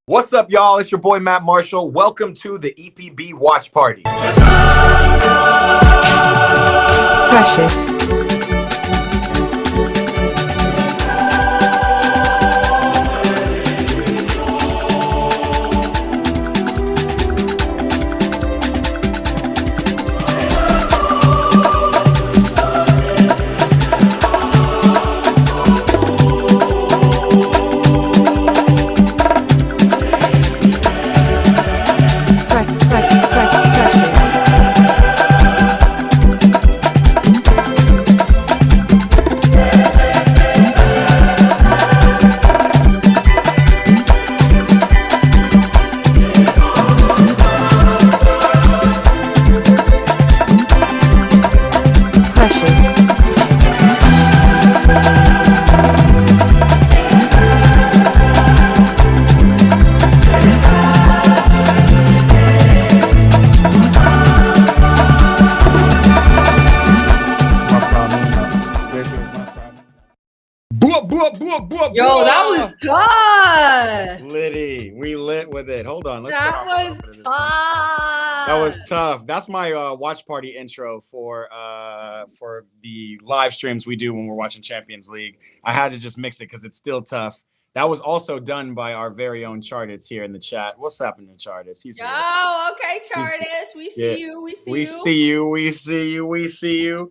What's up, y'all? It's your boy, Matt Marshall. Welcome to the EPB Watch Party. Precious. Yo, that was tough. Liddy, we lit with it. Hold on. That was tough. That was tough. That's my watch party intro for the live streams we do when we're watching Champions League. I had to just mix it because it's still tough. That was also done by our very own Chartits here in the chat. What's happening, Chartits? He's here. Oh, okay, Chartits. We see you. We see you. We see you.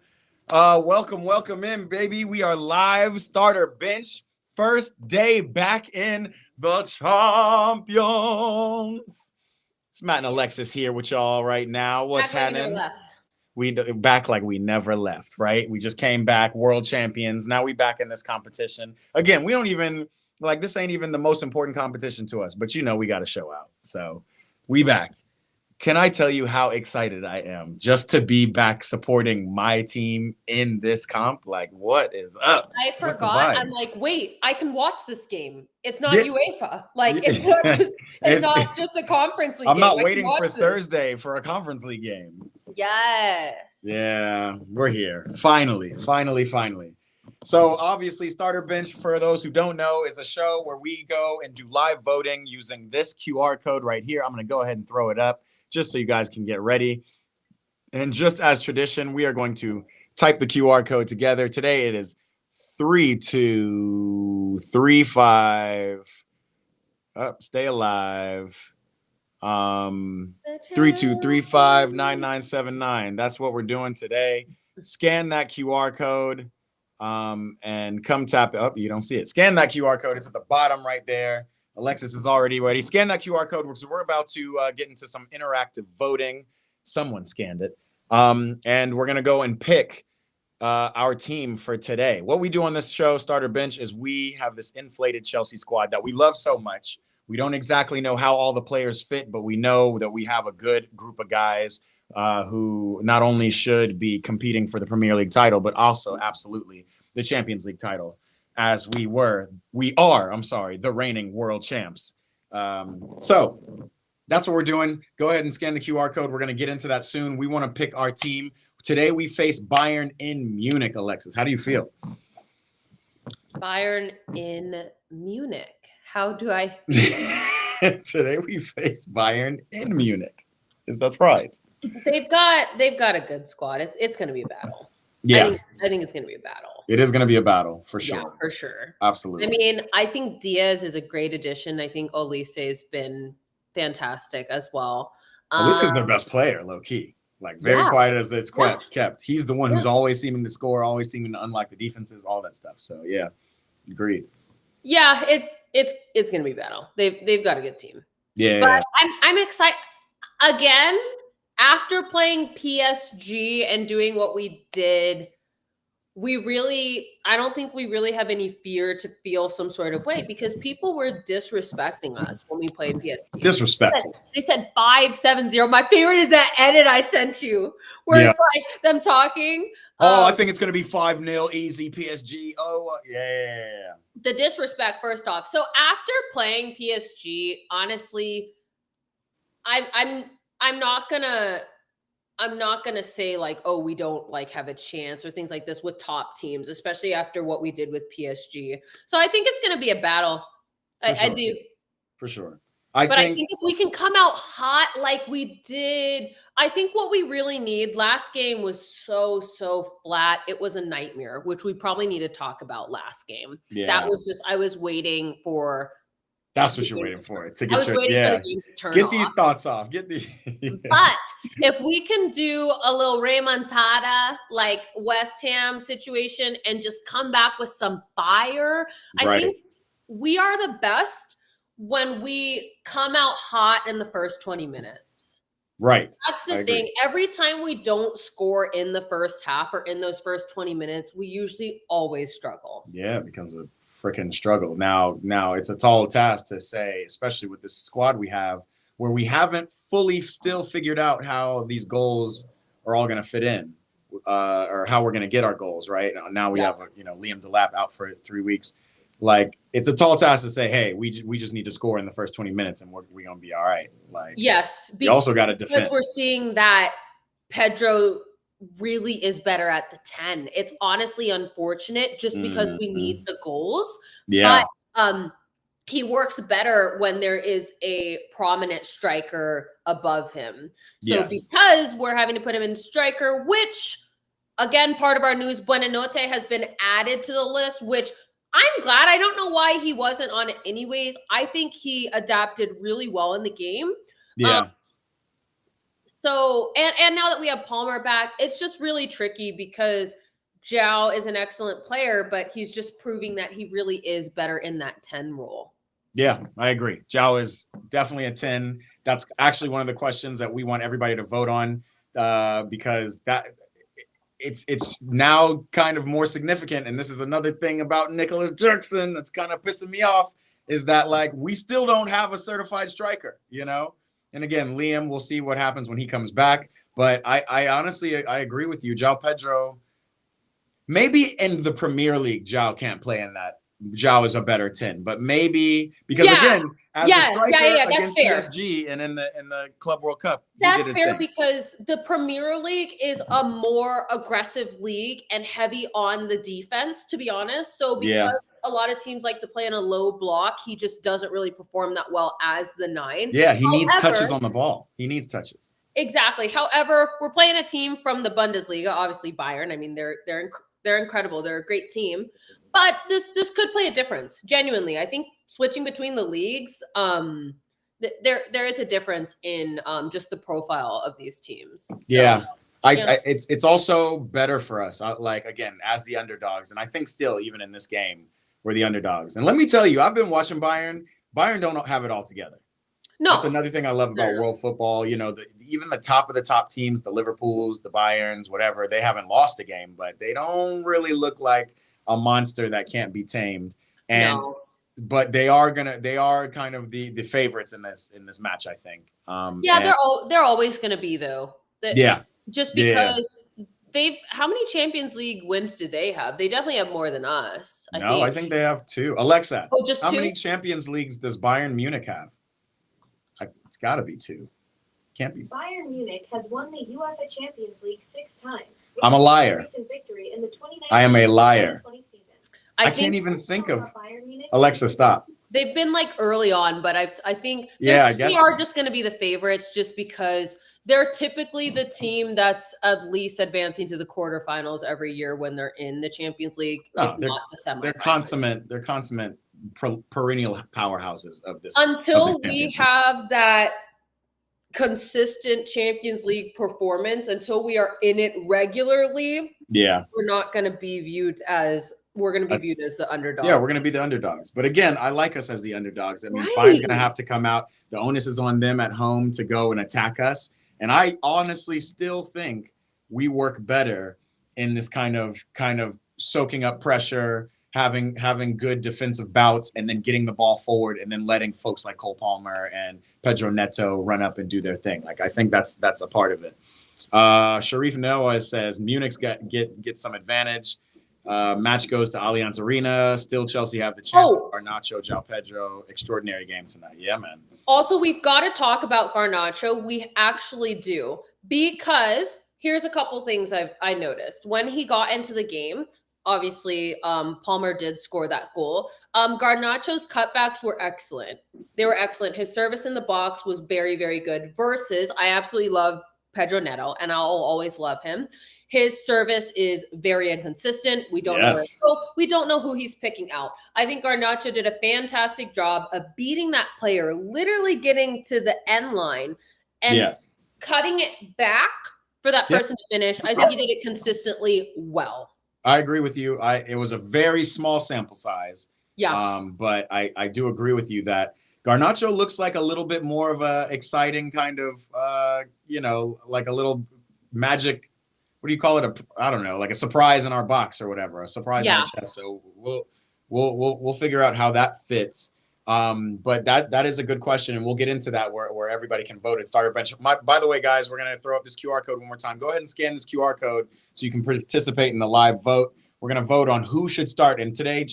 Welcome in, baby. We are live. Starter bench. First day back in the champions. It's Matt and Alexis here with y'all right now. What's happening? We back like we never left, right? We just came back, world champions. Now we back in this competition. Again, we don't even, like, this ain't even the most important competition to us, but you know we got to show out. So we back. Can I tell you how excited I am just to be back supporting my team in this comp? Like, what is up? I forgot. I'm like, wait, I can watch this game. It's not UEFA. Like, it's not just a conference league I'm game. not waiting for Thursday for a conference league game. Yes. Yeah, we're here. Finally. So obviously, Starter Bench, for those who don't know, is a show where we go and do live voting using this QR code right here. I'm going to go ahead and throw it up, just so you guys can get ready. And just as tradition, we are going to type the QR code together. Today it is 3235. Stay alive. 32359979. That's what we're doing today. Scan that QR code and come tap it up. You don't see it. Scan that QR code. It's at the bottom right there. Alexis is already ready. Scan that QR code because we're about to get into some interactive voting. Someone scanned it. And we're going to go and pick our team for today. What we do on this show, Starter Bench, is we have this inflated Chelsea squad that we love so much. We don't exactly know how all the players fit, but we know that we have a good group of guys who not only should be competing for the Premier League title, but also absolutely the Champions League title. As we are, the reigning world champs. So that's what we're doing. Go ahead and scan the QR code. We're going to get into that soon. We want to pick our team. Today we face Bayern in Munich, Alexis. How do you feel? Bayern in Munich. How do I feel? Today we face Bayern in Munich. That's right. They've got a good squad. It's going to be a battle. Yeah. I think it's going to be a battle. It is going to be a battle for sure. Yeah, for sure. Absolutely. I mean, I think Diaz is a great addition. I think Olise's been fantastic as well. This is their best player, low key. Like very quiet as it's kept. He's the one who's always seeming to score, always seeming to unlock the defenses, all that stuff. So yeah, agreed. Yeah, it's gonna be a battle. They've got a good team. Yeah, but I'm excited again after playing PSG and doing what we did. I don't think we really have any fear to feel some sort of way because people were disrespecting us when we played PSG. Disrespectful. They said 5-7-0. My favorite is that edit I sent you where it's like them talking. I think it's going to be 5-0 easy PSG. Oh, yeah. The disrespect first off. So after playing PSG, honestly, I'm not gonna say like, oh, we don't like have a chance or things like this with top teams, especially after what we did with PSG. So I think it's gonna be a battle. I do. For sure. I think if we can come out hot like we did, I think what we really need last game was so flat. It was a nightmare, which we probably need to talk about last game. Yeah. That was just, I was waiting for. That's what you're waiting for. To get your get these thoughts off. Get the But if we can do a little remontada like West Ham situation and just come back with some fire, I think we are the best when we come out hot in the first 20 minutes. Right. That's the thing. Every time we don't score in the first half or in those first 20 minutes, we usually always struggle. Yeah, it becomes a freaking struggle. Now it's a tall task to say, especially with this squad we have, where we haven't fully still figured out how these goals are all going to fit in, or how we're going to get our goals. Right now we have Liam Delap out for 3 weeks. Like it's a tall task to say, hey, we just need to score in the first 20 minutes and we're going to be all right. Like yes, you also got to defend. Because we're seeing that Pedro really is better at the 10. It's honestly unfortunate just because we need the goals. Yeah. But he works better when there is a prominent striker above him. So because we're having to put him in striker, which again, part of our news, Buenanote has been added to the list, which I'm glad. I don't know why he wasn't on it anyways. I think he adapted really well in the game. Yeah. So, and now that we have Palmer back, it's just really tricky because Zhao is an excellent player, but he's just proving that he really is better in that 10 role. Yeah, I agree. Zhao is definitely a 10. That's actually one of the questions that we want everybody to vote on because that it's now kind of more significant. And this is another thing about Nicholas Jackson that's kind of pissing me off is that like we still don't have a certified striker, And again, Liam, we'll see what happens when he comes back. But I honestly, I agree with you. João Pedro, maybe in the Premier League, João can't play in that. João is a better 10, but maybe because again, as a striker against PSG and in the Club World Cup, that's fair because the Premier League is a more aggressive league and heavy on the defense, to be honest. So because a lot of teams like to play in a low block, he just doesn't really perform that well as the 9. Yeah, he needs touches on the ball. He needs touches. Exactly. However, we're playing a team from the Bundesliga, obviously Bayern. I mean, they're incredible. They're a great team. But this could play a difference. Genuinely, I think switching between the leagues, there is a difference in just the profile of these teams. So, it's also better for us. Like again, as the underdogs, and I think still even in this game, we're the underdogs. And let me tell you, I've been watching Bayern. Bayern don't have it all together. No, that's another thing I love about world football. Even the top of the top teams, the Liverpools, the Bayerns, whatever, they haven't lost a game, but they don't really look like a monster that can't be tamed. But they are kind of the favorites in this match, I think. They're always gonna be though. Just because how many Champions League wins do they have? They definitely have more than us. I think they have 2. Alexa, just how 2? many Champions Leagues does Bayern Munich have? It's got to be 2. Can't be. Bayern Munich has won the UEFA Champions League 6 times. I'm a liar. Victory in the I am a liar. season. I can't even think of. Alexa, stop. They've been like early on, but I think I guess we are just going to be the favorites just because They're typically the team that's at least advancing to the quarterfinals every year when they're in the Champions League, if not the semifinals. They're consummate perennial powerhouses of this. Until we have that consistent Champions League performance, until we are in it regularly, we're not going to be viewed as the underdogs. Yeah, we're going to be the underdogs. But again, I like us as the underdogs. That means Bayern's going to have to come out. The onus is on them at home to go and attack us. And I honestly still think we work better in this kind of soaking up pressure, having good defensive bouts, and then getting the ball forward, and then letting folks like Cole Palmer and Pedro Neto run up and do their thing. Like, I think that's a part of it. Sharif Noah says Munich's get some advantage. Match goes to Allianz Arena. Still, Chelsea have the chance of Garnacho, João Pedro. Extraordinary game tonight. Yeah, man. Also, we've got to talk about Garnacho. We actually do, because here's a couple things I noticed. When he got into the game, obviously, Palmer did score that goal. Garnacho's cutbacks were excellent. They were excellent. His service in the box was very, very good. Versus, I absolutely love Pedro Neto, and I'll always love him. His service is very inconsistent. We don't know where it goes. We don't know who he's picking out. I think Garnacho did a fantastic job of beating that player, literally getting to the end line and cutting it back for that person to finish. I think he did it consistently well. I agree with you. It was a very small sample size. Yeah. But I do agree with you that Garnacho looks like a little bit more of a exciting kind of, like a little magic. What do you call it? I don't know, like a surprise in our box or whatever, a surprise in our chest. So we'll figure out how that fits. But that is a good question, and we'll get into that where everybody can vote at Starter Bench. By the way, guys, we're gonna throw up this QR code one more time. Go ahead and scan this QR code so you can participate in the live vote. We're gonna vote on who should start. And today,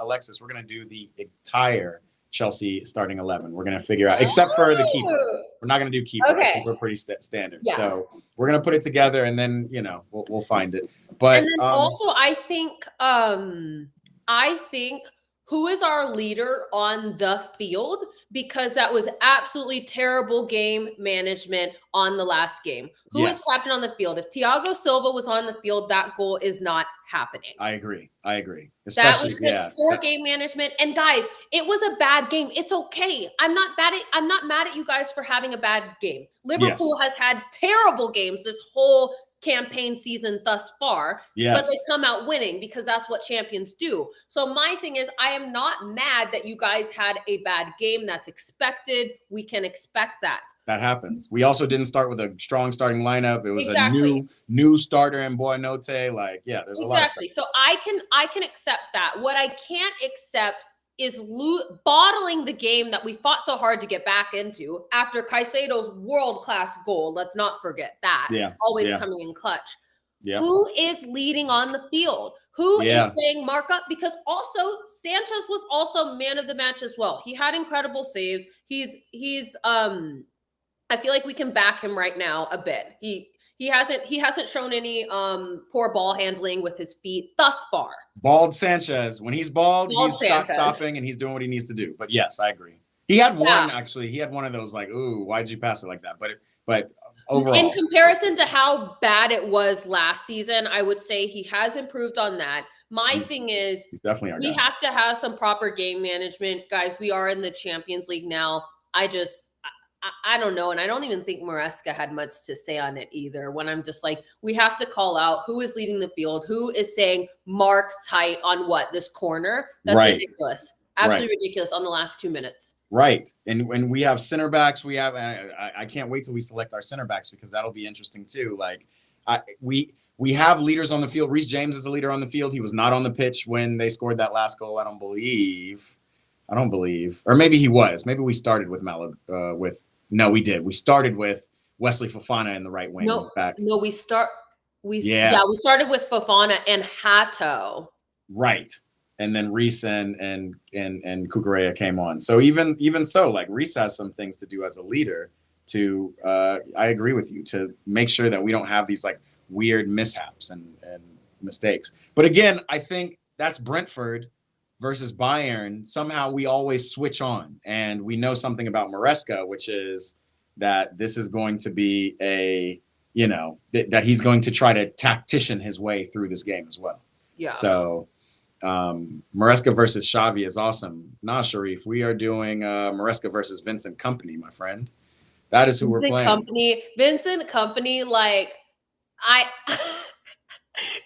Alexis, we're gonna do the entire Chelsea starting 11. We're gonna figure out, except for the keeper. We're not gonna do keeper. Okay. I think we're pretty standard. Yeah. So we're gonna put it together, and then we'll find it. But and then also, I think who is our leader on the field, because that was absolutely terrible game management on the last game. Who is captain on the field? If Thiago Silva was on the field, that goal is not happening. I agree. Especially, that was just poor game management. And guys, it was a bad game. It's okay. I'm not mad at you guys for having a bad game. Liverpool has had terrible games this whole campaign season thus far, but they come out winning because that's what champions do. So my thing is, I am not mad that you guys had a bad game. That's expected. We can expect that. That happens. We also didn't start with a strong starting lineup. It was a new starter in Boyanote. Like, there's a lot of stuff. So I can accept that. What I can't accept is bottling the game that we fought so hard to get back into after Caicedo's world-class goal. Let's not forget that. Always coming in clutch. Who is leading on the field? Who is saying mark up? Because also Sanchez was also man of the match as well. He had incredible saves. He's I feel like we can back him right now a bit. He hasn't shown any poor ball handling with his feet thus far. Bald Sanchez. When he's bald he's shot stopping and he's doing what he needs to do. But yes, I agree. He had one actually. He had one of those like, ooh, why'd you pass it like that? But overall, in comparison to how bad it was last season, I would say he has improved on that. My thing is, he's definitely our we guy. have to have some proper game management, guys. We are in the Champions League now. I don't know. And I don't even think Maresca had much to say on it either. When I'm just like, we have to call out who is leading the field, who is saying mark tight on this corner. That's ridiculous. Absolutely ridiculous on the last 2 minutes. Right. And when we have center backs, I can't wait till we select our center backs, because that'll be interesting too. Like we have leaders on the field. Reece James is a leader on the field. He was not on the pitch when they scored that last goal. I don't believe, or maybe he was. Maybe we started with No, we did. We started with Wesley Fofana in the right wing. We started with Fofana and Hato. Right. And then Reece and Cucurella came on. So even so, like, Reece has some things to do as a leader to I agree with you, to make sure that we don't have these like weird mishaps and mistakes. But again, I think that's Brentford versus Bayern. Somehow we always switch on, and we know something about Maresca, which is that this is going to be that he's going to try to tactician his way through this game as well. Yeah. So Maresca versus Xavi is awesome. Nah, Sharif, we are doing Maresca versus Vincent Kompany, my friend. That is who we're playing. Vincent Kompany, like I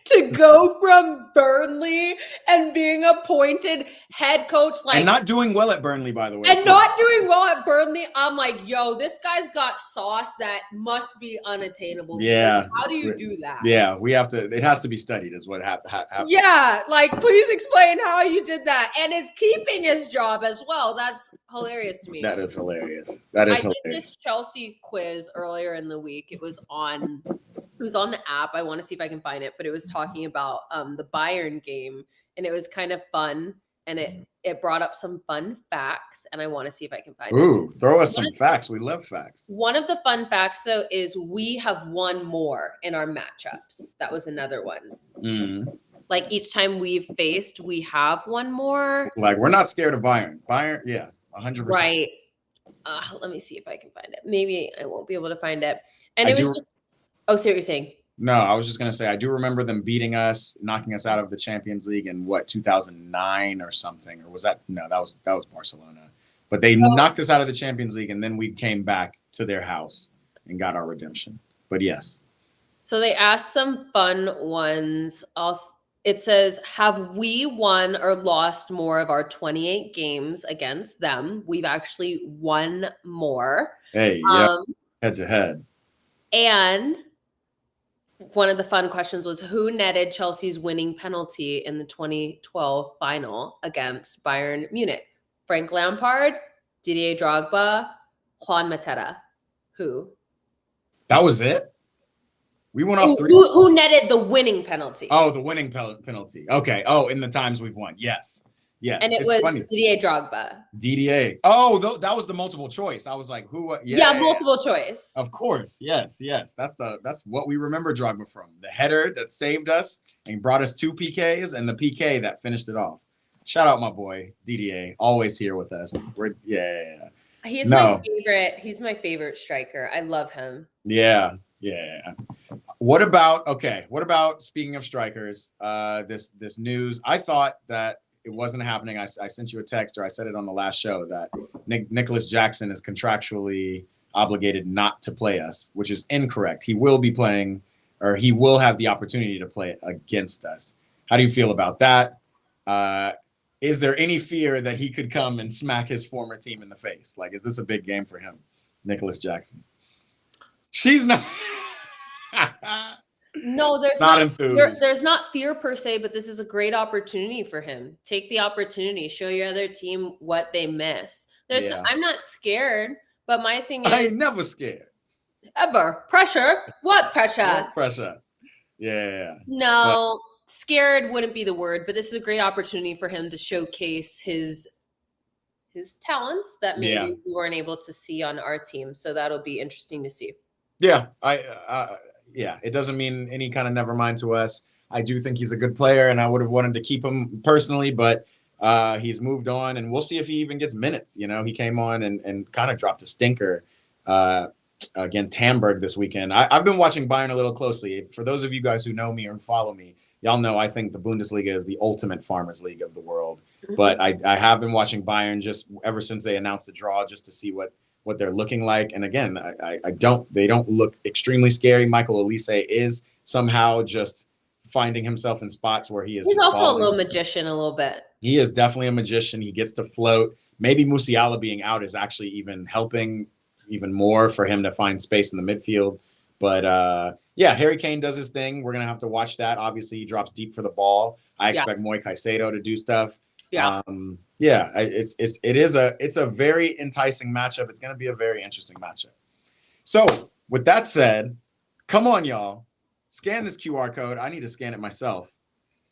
to go from Burnley and being appointed head coach, like, and not doing well at Burnley, by the way, and not doing well at Burnley. I'm like, yo, this guy's got sauce that must be unattainable. Yeah, how do you do that? Yeah, we have to. It has to be studied, is what happened. Yeah, like, please explain how you did that, and is keeping his job as well. That's hilarious to me. That is hilarious. That is hilarious. I did this Chelsea quiz earlier in the week. It was on the app. I want to see if I can find it, but it was talking about the Bayern game, and it was kind of fun, and it brought up some fun facts, and I want to see if I can find it. Ooh, throw us some facts. We love facts. One of the fun facts, though, is we have won more in our matchups. That was another one. Mm. Like, each time we've faced, we have won more. Like, we're not scared of Bayern. Bayern, yeah, 100%. Right. Let me see if I can find it. Maybe I won't be able to find it. And it was just... Oh, see what you're saying? No, I was just going to say, I do remember them beating us, knocking us out of the Champions League in, 2009 or something? Or was that... No, that was Barcelona. But they knocked us out of the Champions League, and then we came back to their house and got our redemption. But yes. So they asked some fun ones. It says, have we won or lost more of our 28 games against them? We've actually won more. Hey, yeah, head to head. And one of the fun questions was, who netted Chelsea's winning penalty in the 2012 final against Bayern Munich? Frank Lampard, Didier Drogba, Juan Mateta. Who? That was it? We went off 3. Who netted the winning penalty? Oh, the winning penalty. Okay. Oh, in the times we've won. Yes. Yes. And it was funny. Didier Drogba. DDA. Oh, that was the multiple choice. I was like, who? Yeah, multiple choice. Of course. Yes. That's what we remember Drogba from. The header that saved us and brought us 2 PKs, and the PK that finished it off. Shout out my boy DDA, always here with us. He's my favorite. He's my favorite striker. I love him. Yeah. What about speaking of strikers? This news. I thought that it wasn't happening. I sent you a text, or I said it on the last show, that Nicholas Jackson is contractually obligated not to play us, which is incorrect. He will be playing, or he will have the opportunity to play against us. How do you feel about that? Is there any fear that he could come and smack his former team in the face? Like, is this a big game for him, Nicholas Jackson? She's not. No, there's not enthused. There's not fear per se, but this is a great opportunity for him. Take the opportunity, show your other team what they missed. I'm not scared, but my thing is, I ain't never scared. Ever. Pressure? What pressure? What pressure? Yeah. No, scared wouldn't be the word, but this is a great opportunity for him to showcase his talents that maybe we weren't able to see on our team. So that'll be interesting to see. Yeah, it doesn't mean any kind of never mind to us. I do think he's a good player, and I would have wanted to keep him personally, but he's moved on, and we'll see if he even gets minutes. He came on and kind of dropped a stinker against Hamburg this weekend. I've been watching Bayern a little closely. For those of you guys who know me or follow me, y'all know I think the Bundesliga is the ultimate farmers league of the world. Mm-hmm. But I have been watching Bayern just ever since they announced the draw, just to see what they're looking like. And again, they don't look extremely scary. Michael Elise is somehow just finding himself in spots where he is. He's also a little magician, a little bit. He is definitely a magician. He gets to float. Maybe Musiala being out is actually even helping even more for him to find space in the midfield. But Harry Kane does his thing. We're going to have to watch that. Obviously, he drops deep for the ball. I expect Moy Caicedo to do stuff. Yeah. It's a very enticing matchup. It's going to be a very interesting matchup. So with that said, come on, y'all, scan this QR code. I need to scan it myself.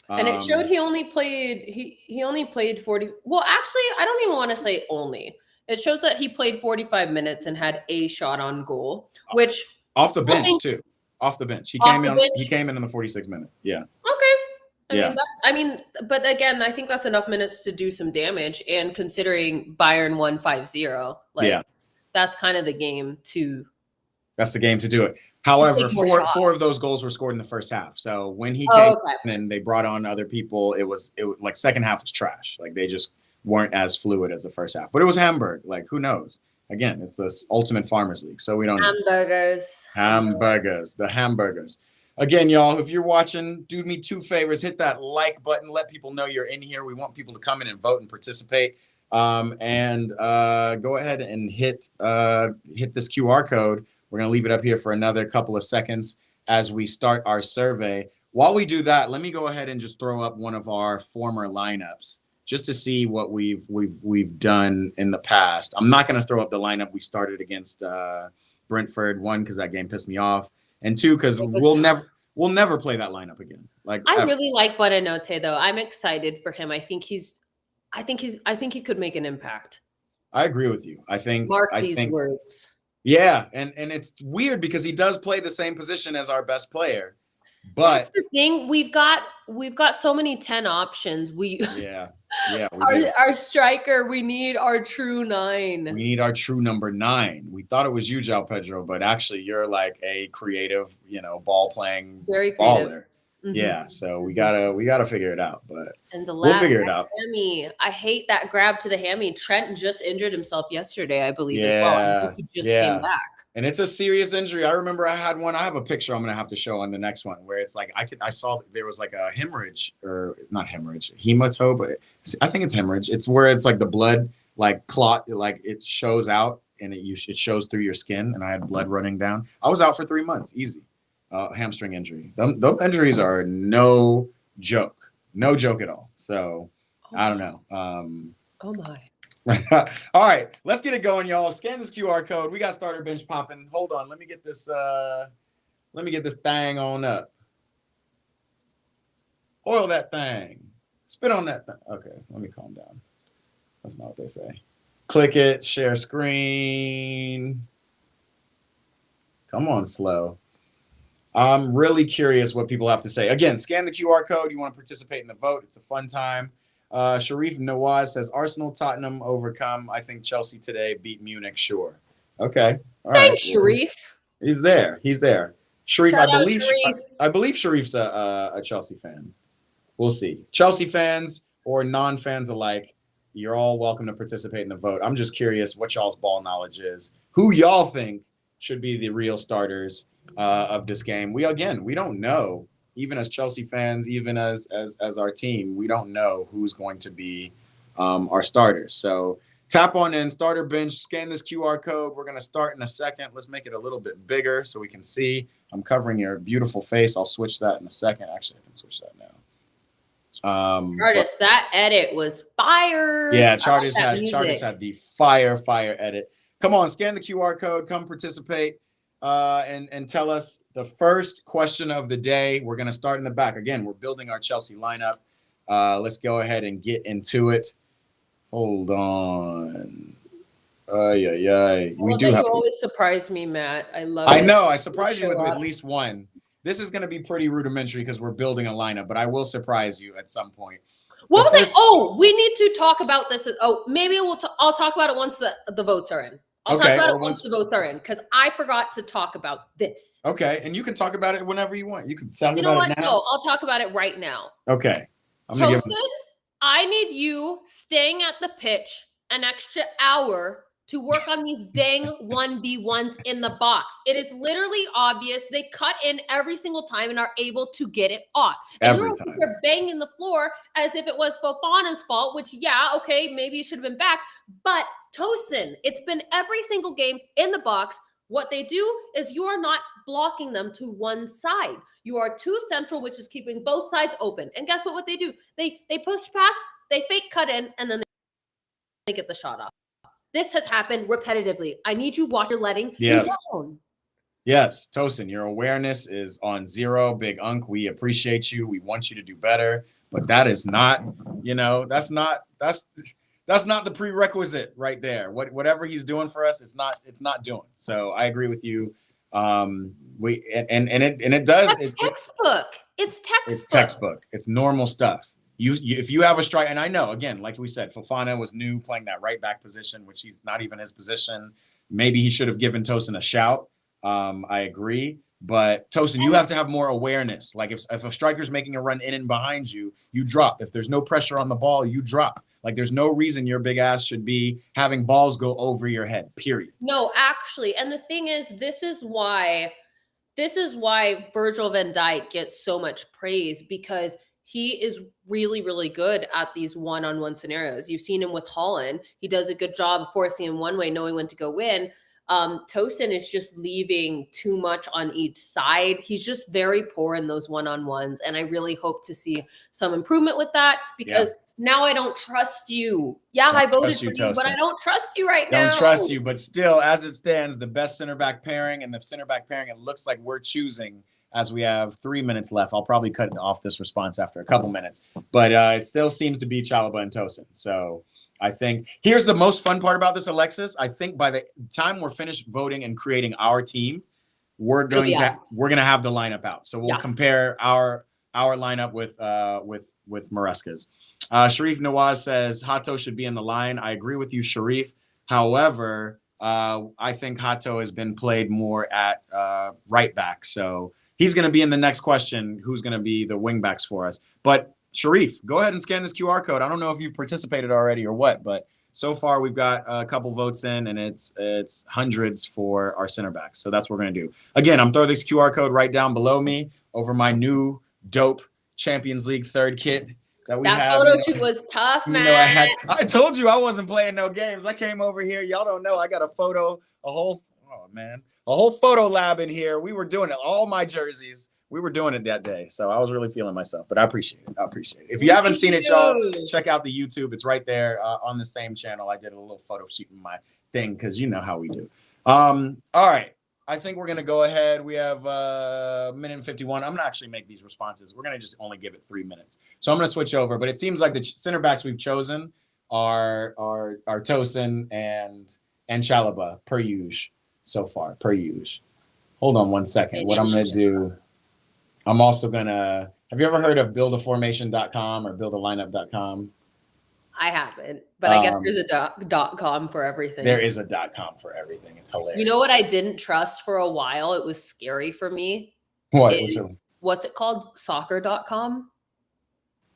And it showed he only played 40. Well, actually, I don't even want to say only. It shows that he played 45 minutes and had a shot on goal, which off the bench too. Off the bench. He came in the 46th minute. Yeah. Okay. But again, I think that's enough minutes to do some damage. And considering Bayern won 5-0, that's kind of the game to. That's the game to do it. However, four of those goals were scored in the first half. So when he came in and they brought on other people, it was like second half was trash. Like they just weren't as fluid as the first half. But it was Hamburg. Like who knows? Again, it's this ultimate farmers league, so we don't know. The hamburgers. Again, y'all, if you're watching, do me 2 favors. Hit that like button. Let people know you're in here. We want people to come in and vote and participate. And go ahead and hit this QR code. We're going to leave it up here for another couple of seconds as we start our survey. While we do that, let me go ahead and just throw up one of our former lineups just to see what we've done in the past. I'm not going to throw up the lineup we started against Brentford. 1, because that game pissed me off, and 2, because we'll never play that lineup again. Like I really like Buonanotte though. I'm excited for him. I think he could make an impact. I agree with you. I think these words. Yeah, and it's weird because he does play the same position as our best player. But that's the thing. We've got so many 10 options. Our striker, we need our true 9. We need our true number 9. We thought it was you, João Pedro, but actually you're like a creative, ball playing baller. Mm-hmm. Yeah, so we gotta figure it out, but we'll figure it out. Hammy, I hate that grab to the hammy. Trent just injured himself yesterday, I believe, as well. He just came back. And it's a serious injury. I remember I had one. I have a picture I'm going to have to show on the next one where it's like I saw there was like a hemorrhage, or not hemorrhage, hematoma. I think it's hemorrhage. It's where it's like the blood like clot, like it shows out and it shows through your skin. And I had blood running down. I was out for 3 months, easy. Hamstring injury. Those injuries are no joke at all. So I don't know. Oh my. All right, let's get it going, y'all. Scan this QR code. We got starter bench popping. Hold on, let me get this thing on up. Oil that thing. Spit on that thing. Okay, let me calm down. That's not what they say. Click it, share screen. Come on, slow. I'm really curious what people have to say. Again, scan the QR code. You want to participate in the vote. It's a fun time. Sharif Nawaz says Arsenal, Tottenham overcome. I think Chelsea today beat Munich. Sure. Okay. All right. Thanks, Sharif. He's there. Sharif, I believe Sharif's a Chelsea fan. We'll see. Chelsea fans or non-fans alike, you're all welcome to participate in the vote. I'm just curious what y'all's ball knowledge is. Who y'all think should be the real starters of this game? We don't know. Even as Chelsea fans, even as our team, we don't know who's going to be our starters. So tap on in, starter bench, scan this QR code. We're going to start in a second. Let's make it a little bit bigger so we can see. I'm covering your beautiful face. I'll switch that in a second. Actually, I can switch that now. Chartist, that edit was fire. Yeah, Chartist had the fire edit. Come on, scan the QR code. Come participate. And tell us the first question of the day. We're going to start in the back. Again, we're building our Chelsea lineup. Let's go ahead and get into it. Hold on. We do have to. You always surprise me, Matt. I know. I surprise you with at least one. This is going to be pretty rudimentary because we're building a lineup, but I will surprise you at some point. What was it? Oh, we need to talk about this. Maybe I'll talk about it once the votes are in. I'll talk about it once the votes are in, because I forgot to talk about this. Okay, and you can talk about it whenever you want. You can tell me about it now. No, I'll talk about it right now. Okay. Tosin, I need you staying at the pitch an extra hour to work on these dang 1v1s in the box. It is literally obvious. They cut in every single time and are able to get it off. And they're banging the floor as if it was Fofana's fault, which, maybe he should have been back. But Tosin, it's been every single game in the box. What they do is you are not blocking them to one side. You are too central, which is keeping both sides open. And guess what they do? They push past, they fake cut in, and then they get the shot off. This has happened repetitively. I need you watch your letting down. Yes, Tosin, your awareness is on 0. Big Unk, we appreciate you. We want you to do better. But that is not, that's not the prerequisite right there. Whatever he's doing for us, it's not doing. So I agree with you. It does. It's textbook. It's textbook. It's normal stuff. If you have a strike, and I know, again, like we said, Fofana was new playing that right back position, which he's not even his position. maybe he should have given Tosin a shout. I agree. But Tosin, you have to have more awareness. Like if a striker's making a run in and behind you, you drop. If there's no pressure on the ball, you drop. Like there's no reason your big ass should be having balls go over your head, period. No, actually. And the thing is, this is why Virgil van Dijk gets so much praise, because he is really, really good at these one-on-one scenarios. You've seen him with Holland. He does a good job forcing him one way, knowing when to go in. Tosin is just leaving too much on each side. He's just very poor in those one-on-ones. And I really hope to see some improvement with that, because now I don't trust you. Yeah, I voted for you, but I don't trust you right now. Don't trust you, but still, as it stands, the best center back pairing and the center back pairing it looks like we're choosing, as we have 3 minutes left. I'll probably cut off this response after a couple minutes, but it still seems to be Chalobah and Tosin. So I think here's the most fun part about this, Alexis. I think by the time we're finished voting and creating our team, we're going to have the lineup out. So we'll compare our lineup with Maresca's. Sharif Nawaz says Hato should be in the line. I agree with you, Sharif. However, I think Hato has been played more at right back. So he's going to be in the next question. Who's going to be the wing backs for us? But Sharif, go ahead and scan this QR code. I don't know if you've participated already or what, but so far we've got a couple votes in, and it's hundreds for our center backs. So that's what we're going to do. Again, I'm throwing this QR code right down below me over my new dope Champions League third kit that we have. That photo shoot was tough, man. I told you I wasn't playing no games. I came over here. Y'all don't know. I got a whole photo lab in here. We were doing it. All my jerseys. We were doing it that day. So I was really feeling myself, but I appreciate it. If you haven't seen it, y'all, check out the YouTube. It's right there on the same channel. I did a little photo shoot in my thing because you know how we do. All right. I think we're going to go ahead. We have a minute and 51. I'm going to actually make these responses. We're going to just only give it 3 minutes. So I'm going to switch over. But it seems like the center backs we've chosen are Tosin and Chalobah per usual so far, per usual. Hold on one second. What I'm going to do, I'm also going to – have you ever heard of buildaformation.com or buildalineup.com? I haven't, but I guess there's a .com for everything. There is a .com for everything. It's hilarious. You know what I didn't trust for a while? It was scary for me. What? What's it called? Soccer.com?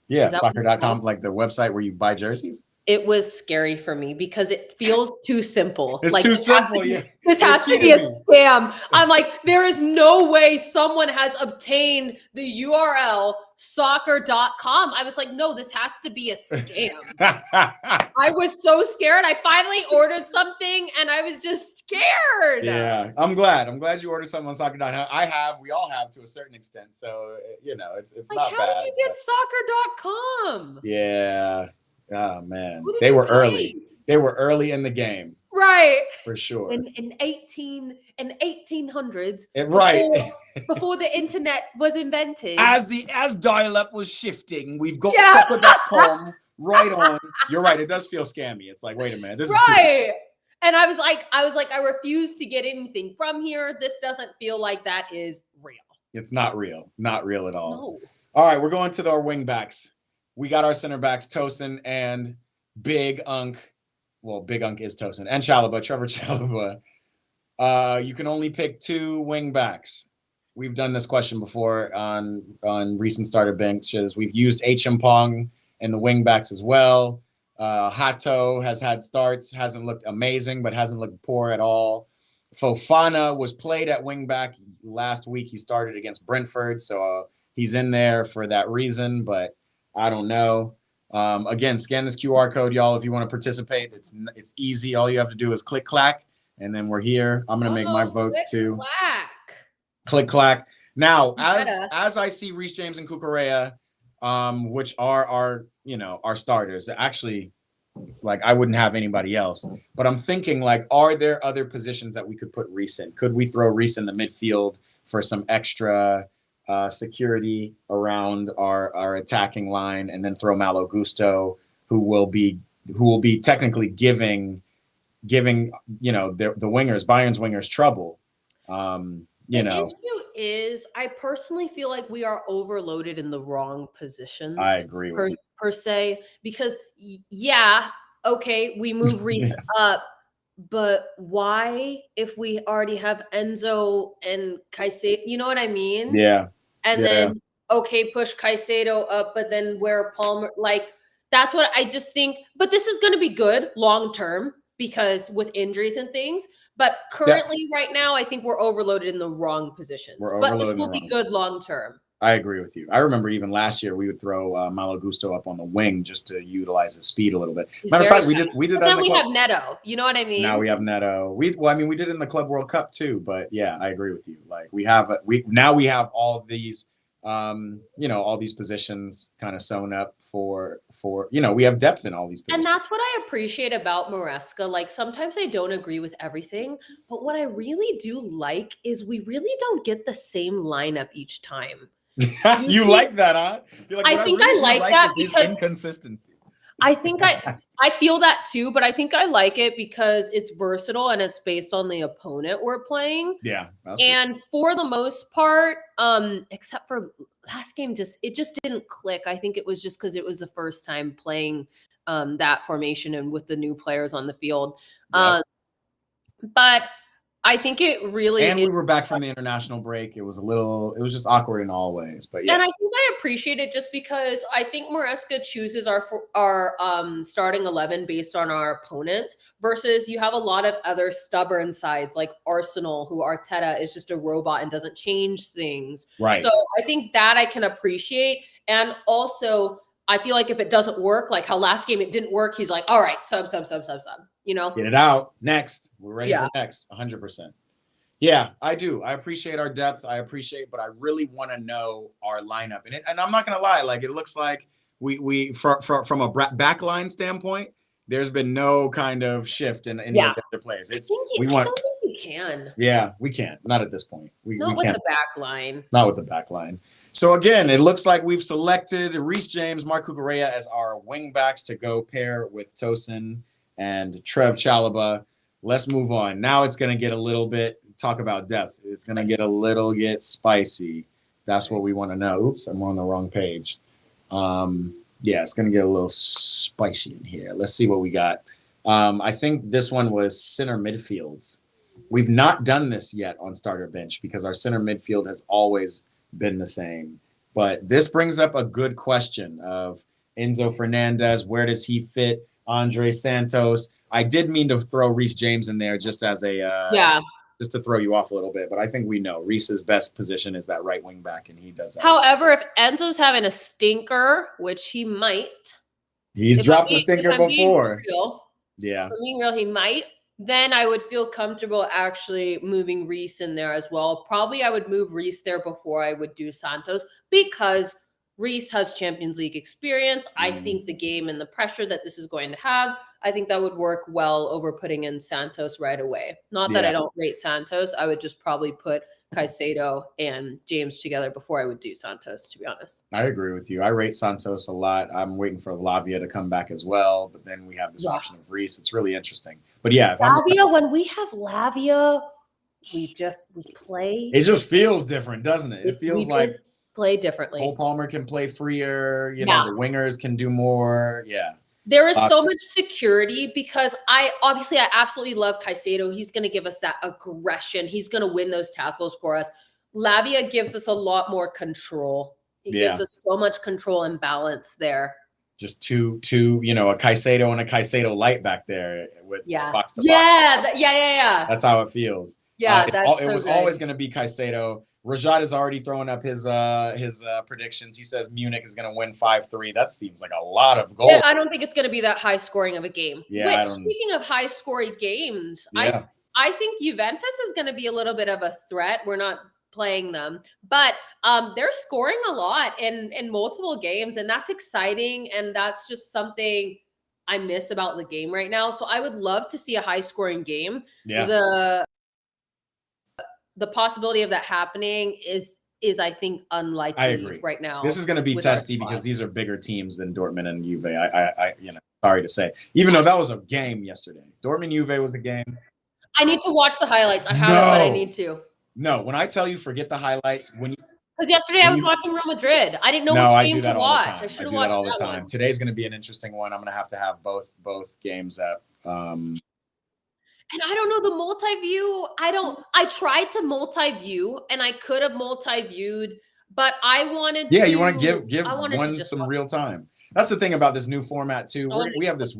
Yeah, soccer.com, like the website where you buy jerseys? It was scary for me because it feels too simple. It's like, too simple, This has to be a scam. I'm like, there is no way someone has obtained the URL soccer.com. I was like, no, this has to be a scam. I was so scared. I finally ordered something and I was just scared. Yeah, I'm glad you ordered something on soccer.com. We all have to a certain extent. So, you know, it's like, not bad. How did you get soccer.com? Yeah. Oh man, they were early. They were early in the game, right? For sure. In 1800s, right before the internet was invented, as dial-up was shifting, we've got soccer.com right on. You're right. It does feel scammy. It's like, wait a minute, this is right. And I was like, I refuse to get anything from here. This doesn't feel like that is real. It's not real. Not real at all. No. All right, we're going to our wing backs. We got our center backs, Tosin and Big Unk. Well, Big Unk is Tosin and Chalobah, Trevor Chalobah. You can only pick 2 wing backs. We've done this question before on recent starter benches. We've used Pong in the wing backs as well. Hato has had starts, hasn't looked amazing, but hasn't looked poor at all. Fofana was played at wing back last week. He started against Brentford, so he's in there for that reason, but I don't know. Again, scan this QR code, y'all, if you want to participate. It's easy. All you have to do is click, clack, and then we're here. I'm going to make my votes too. Click, clack. Now, as I see Reece James and Cucurella, which are our starters, actually, like I wouldn't have anybody else. But I'm thinking, like, are there other positions that we could put Reece in? Could we throw Reece in the midfield for some extra security around our attacking line, and then throw Malo Gusto, who will be technically giving the wingers, Bayern's wingers, trouble. The issue is, I personally feel like we are overloaded in the wrong positions. I agree with you. Per se, because we move Reece up, but why if we already have Enzo and Caicedo? You know what I mean? Yeah. And then okay, push Caicedo up, but then where Palmer, like that's what I just think. But this is going to be good long term because with injuries and things. But currently, right now, I think we're overloaded in the wrong positions. But this will be good long term. I agree with you. I remember even last year we would throw Malo Gusto up on the wing just to utilize his speed a little bit. Matter of fact, we did that. Then we have Neto. You know what I mean? Now we have Neto. We did it in the Club World Cup too. But yeah, I agree with you. Like we have all of these. All these positions kind of sewn up for we have depth in all these positions. And that's what I appreciate about Maresca. Like sometimes I don't agree with everything, but what I really do like is we really don't get the same lineup each time. You like that, huh? You're like, I think I like that because inconsistency. I think I feel that too, but I think I like it because it's versatile and it's based on the opponent we're playing. Yeah. And for the most part, except for last game, it just didn't click. I think it was just because it was the first time playing that formation and with the new players on the field. Yeah. But I think it really we were back from the international break. It was just awkward in all ways. But yeah. And I think I appreciate it just because I think Maresca chooses our starting 11 based on our opponents versus you have a lot of other stubborn sides like Arsenal, who Arteta is just a robot and doesn't change things. Right. So I think that I can appreciate. And also I feel like if it doesn't work, like how last game it didn't work, he's like, all right, sub. Get it out. Next. We're ready for next. 100%. Yeah, I do. I appreciate our depth. But I really want to know our lineup. And I'm not going to lie. Like, it looks like we from a backline standpoint, there's been no kind of shift in any of the other players. I don't think we can. Yeah, we can't. Not at this point. Not with the back line. Not with the back line. So again, it looks like we've selected Reece James, Marc Cucurella as our wing backs to go pair with Tosin and Trev Chalobah. Let's move on. Now it's going to get a little bit, talk about depth. It's going to get spicy. That's what we want to know. Oops, I'm on the wrong page. It's going to get a little spicy in here. Let's see what we got. I think this one was center midfields. We've not done this yet on starter bench because our center midfield has always been the same. But this brings up a good question of Enzo Fernandez. Where does he fit? Andre Santos. I did mean to throw Reece James in there just as just to throw you off a little bit, but I think we know Reece's best position is that right wing back, and he does that. However, if Enzo's having a stinker, which he might, he's dropped a stinker before. Being real, he might. Then I would feel comfortable actually moving Reece in there as well. Probably I would move Reece there before I would do Santos because Reece has Champions League experience. I think the game and the pressure that this is going to have, I think that would work well over putting in Santos right away. Not that I don't rate Santos. I would just probably put Caicedo and James together before I would do Santos, to be honest. I agree with you. I rate Santos a lot. I'm waiting for Lavia to come back as well, but then we have this option of Reece. It's really interesting. But yeah. When we have Lavia, we play. It just feels different, doesn't it? It feels like play differently. Cole Palmer can play freer. The wingers can do more. Yeah. There is so much security because I absolutely love Caicedo. He's going to give us that aggression. He's going to win those tackles for us. Lavia gives us a lot more control. He gives us so much control and balance there. Just two, a Caicedo and a Caicedo light back there with box to box. Yeah. That's how it feels. Yeah, it was always going to be Caicedo. Rajat is already throwing up his predictions. He says Munich is going to win 5-3. That seems like a lot of goals. Yeah, I don't think it's going to be that high scoring of a game. Yeah, speaking of high scoring games, I think Juventus is going to be a little bit of a threat. We're not playing them, but they're scoring a lot in multiple games, and that's exciting. And that's just something I miss about the game right now. So I would love to see a high scoring game. Yeah. The possibility of that happening is I think unlikely. I agree. Right now. This is going to be testy because these are bigger teams than Dortmund and Juve. I sorry to say, even though that was a game yesterday, Dortmund Juve was a game. I need to watch the highlights. I haven't, but I need to. No, when I tell you forget the highlights, because yesterday I was watching Real Madrid. I didn't know which game to watch. I should have watched that all the time. One. Today's going to be an interesting one. I'm going to have both games up. And I don't know the multi-view. I tried to multi-view and I could have multi-viewed, but I wanted Yeah, to. you want to give I wanted one to just some real time. That's the thing about this new format too. We have this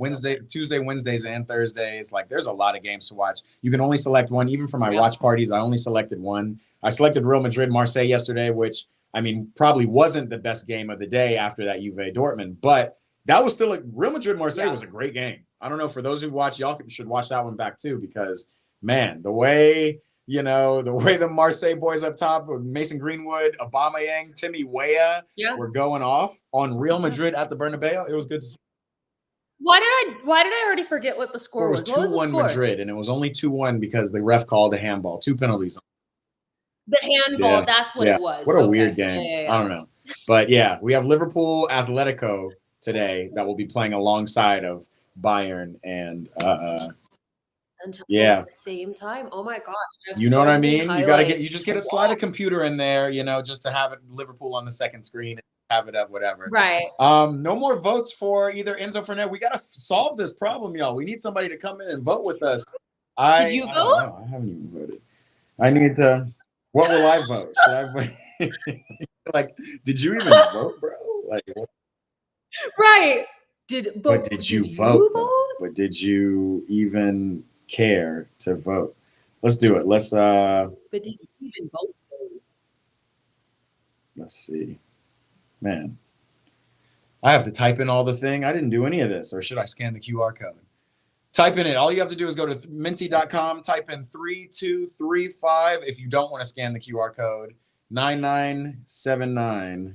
Tuesday, Wednesdays, and Thursdays. Like, there's a lot of games to watch. You can only select one. Even for my watch parties, I only selected one. I selected Real Madrid, Marseille yesterday, which, I mean, probably wasn't the best game of the day after that Juve Dortmund, but that was still Real Madrid Marseille was a great game. I don't know, for those who watch, y'all should watch that one back too, because man, the way the Marseille boys up top, Mason Greenwood, Aubameyang, Timmy Weah were going off on Real Madrid at the Bernabeu. It was good to see. Why did I already forget what the score was? It was 2-1 Madrid, and it was only 2-1 because the ref called a handball, 2 penalties. The handball, that's what it was. What a weird game. I don't know. But yeah, we have Liverpool Atletico today that will be playing alongside of Bayern and at the same time. Oh my gosh. You know what I mean? You just get a slide a computer in there, just to have it Liverpool on the second screen and have it up, whatever. Right. No more votes for either Enzo Fernandez. We gotta solve this problem, y'all. We need somebody to come in and vote with us. Did you vote? I haven't even voted. I need to. What will I vote? Should I vote? Like, did you even vote, bro? Like, what? Right. Did you vote? But did you even care to vote? Let's do it. Let's But did you even vote? Let's see. Man. I have to type in all the thing. I didn't do any of this. Or should I scan the QR code? Type in it. All you have to do is go to minty.com, type in 3235 if you don't want to scan the QR code, 9979.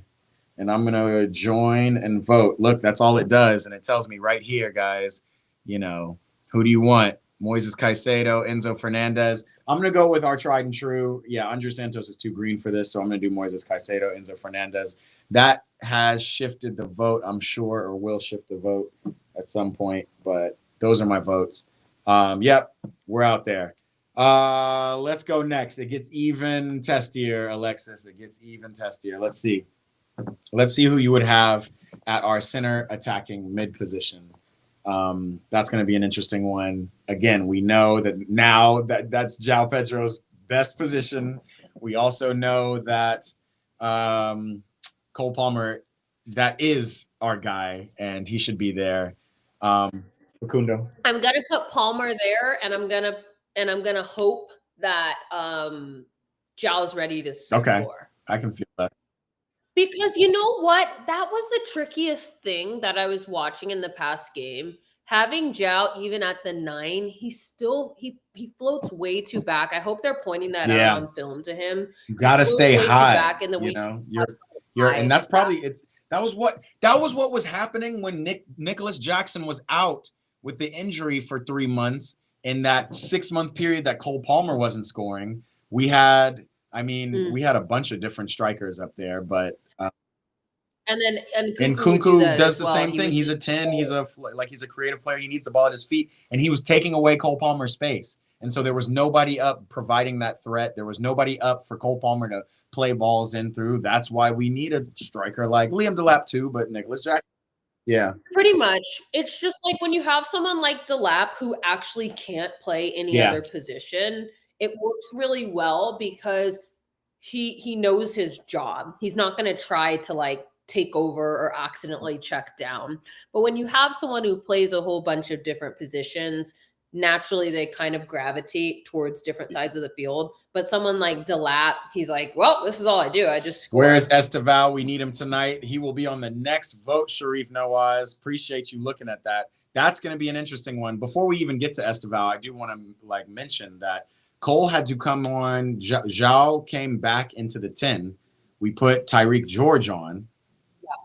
And I'm going to join and vote. Look, that's all it does. And it tells me right here, guys, who do you want? Moises Caicedo, Enzo Fernandez. I'm going to go with our tried and true. Yeah, Andre Santos is too green for this, so I'm going to do Moises Caicedo, Enzo Fernandez. That has shifted the vote, I'm sure, or will shift the vote at some point. But those are my votes. Yep, we're out there. Let's go next. It gets even testier, Alexis. It gets even testier. Let's see. Let's see who you would have at our center attacking mid position. That's going to be an interesting one. Again, we know that now that's João Pedro's best position. We also know that Cole Palmer, that is our guy, and he should be there. Facundo. I'm gonna put Palmer there, and I'm gonna hope that João's ready to score. Okay, I can feel that. Because you know what? That was the trickiest thing that I was watching in the past game. Having João even at the 9, he floats way too back. I hope they're pointing that out on film to him. You gotta stay high. Back in the you're and that's probably that was what was happening when Nicholas Jackson was out with the injury for 3 months in that 6-month period that Cole Palmer wasn't scoring. We had a bunch of different strikers up there, but and Kunku does the same thing. He's a 10. He's a creative player. He needs the ball at his feet, and he was taking away Cole Palmer's space. And so there was nobody up providing that threat. There was nobody up for Cole Palmer to play balls in through. That's why we need a striker like Liam Delap too, but Nicholas Jackson. Yeah. Pretty much. It's just like when you have someone like Delap who actually can't play any other position, it works really well because he knows his job. He's not going to try to take over or accidentally check down. But when you have someone who plays a whole bunch of different positions, naturally they kind of gravitate towards different sides of the field. But someone like Delap, he's like, well, this is all I do. I just score. Where's Esteval? We need him tonight. He will be on the next vote, Sharif Nawaz. Appreciate you looking at that. That's going to be an interesting one. Before we even get to Esteval, I do want to mention that Cole had to come on. João came back into the 10. We put Tyreek George on.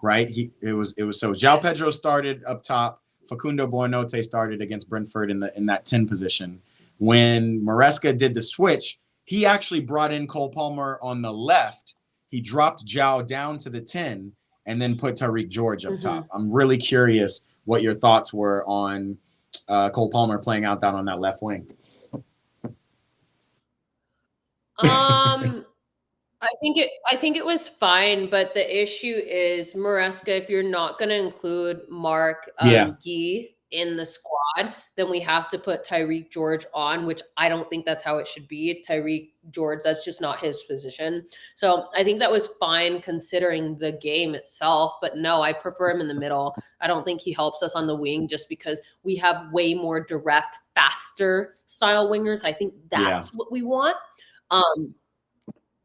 Right, it was so João Pedro started up top. Facundo Buonote started against Brentford in that 10 position. When Maresca did the switch, he actually brought in Cole Palmer on the left. He dropped João down to the 10 and then put Tyreek George up top. I'm really curious what your thoughts were on Cole Palmer playing out down on that left wing. I think it was fine, but the issue is Maresca, if you're not going to include Mark Guy in the squad, squad, then we have to put Tyreek George on, which I don't think that's how it should be. Tyreek George, that's just not his position. So I think that was fine considering the game itself. But no, I prefer him in the middle. I don't think he helps us on the wing just because we have way more direct, faster style wingers. I think that's what we want.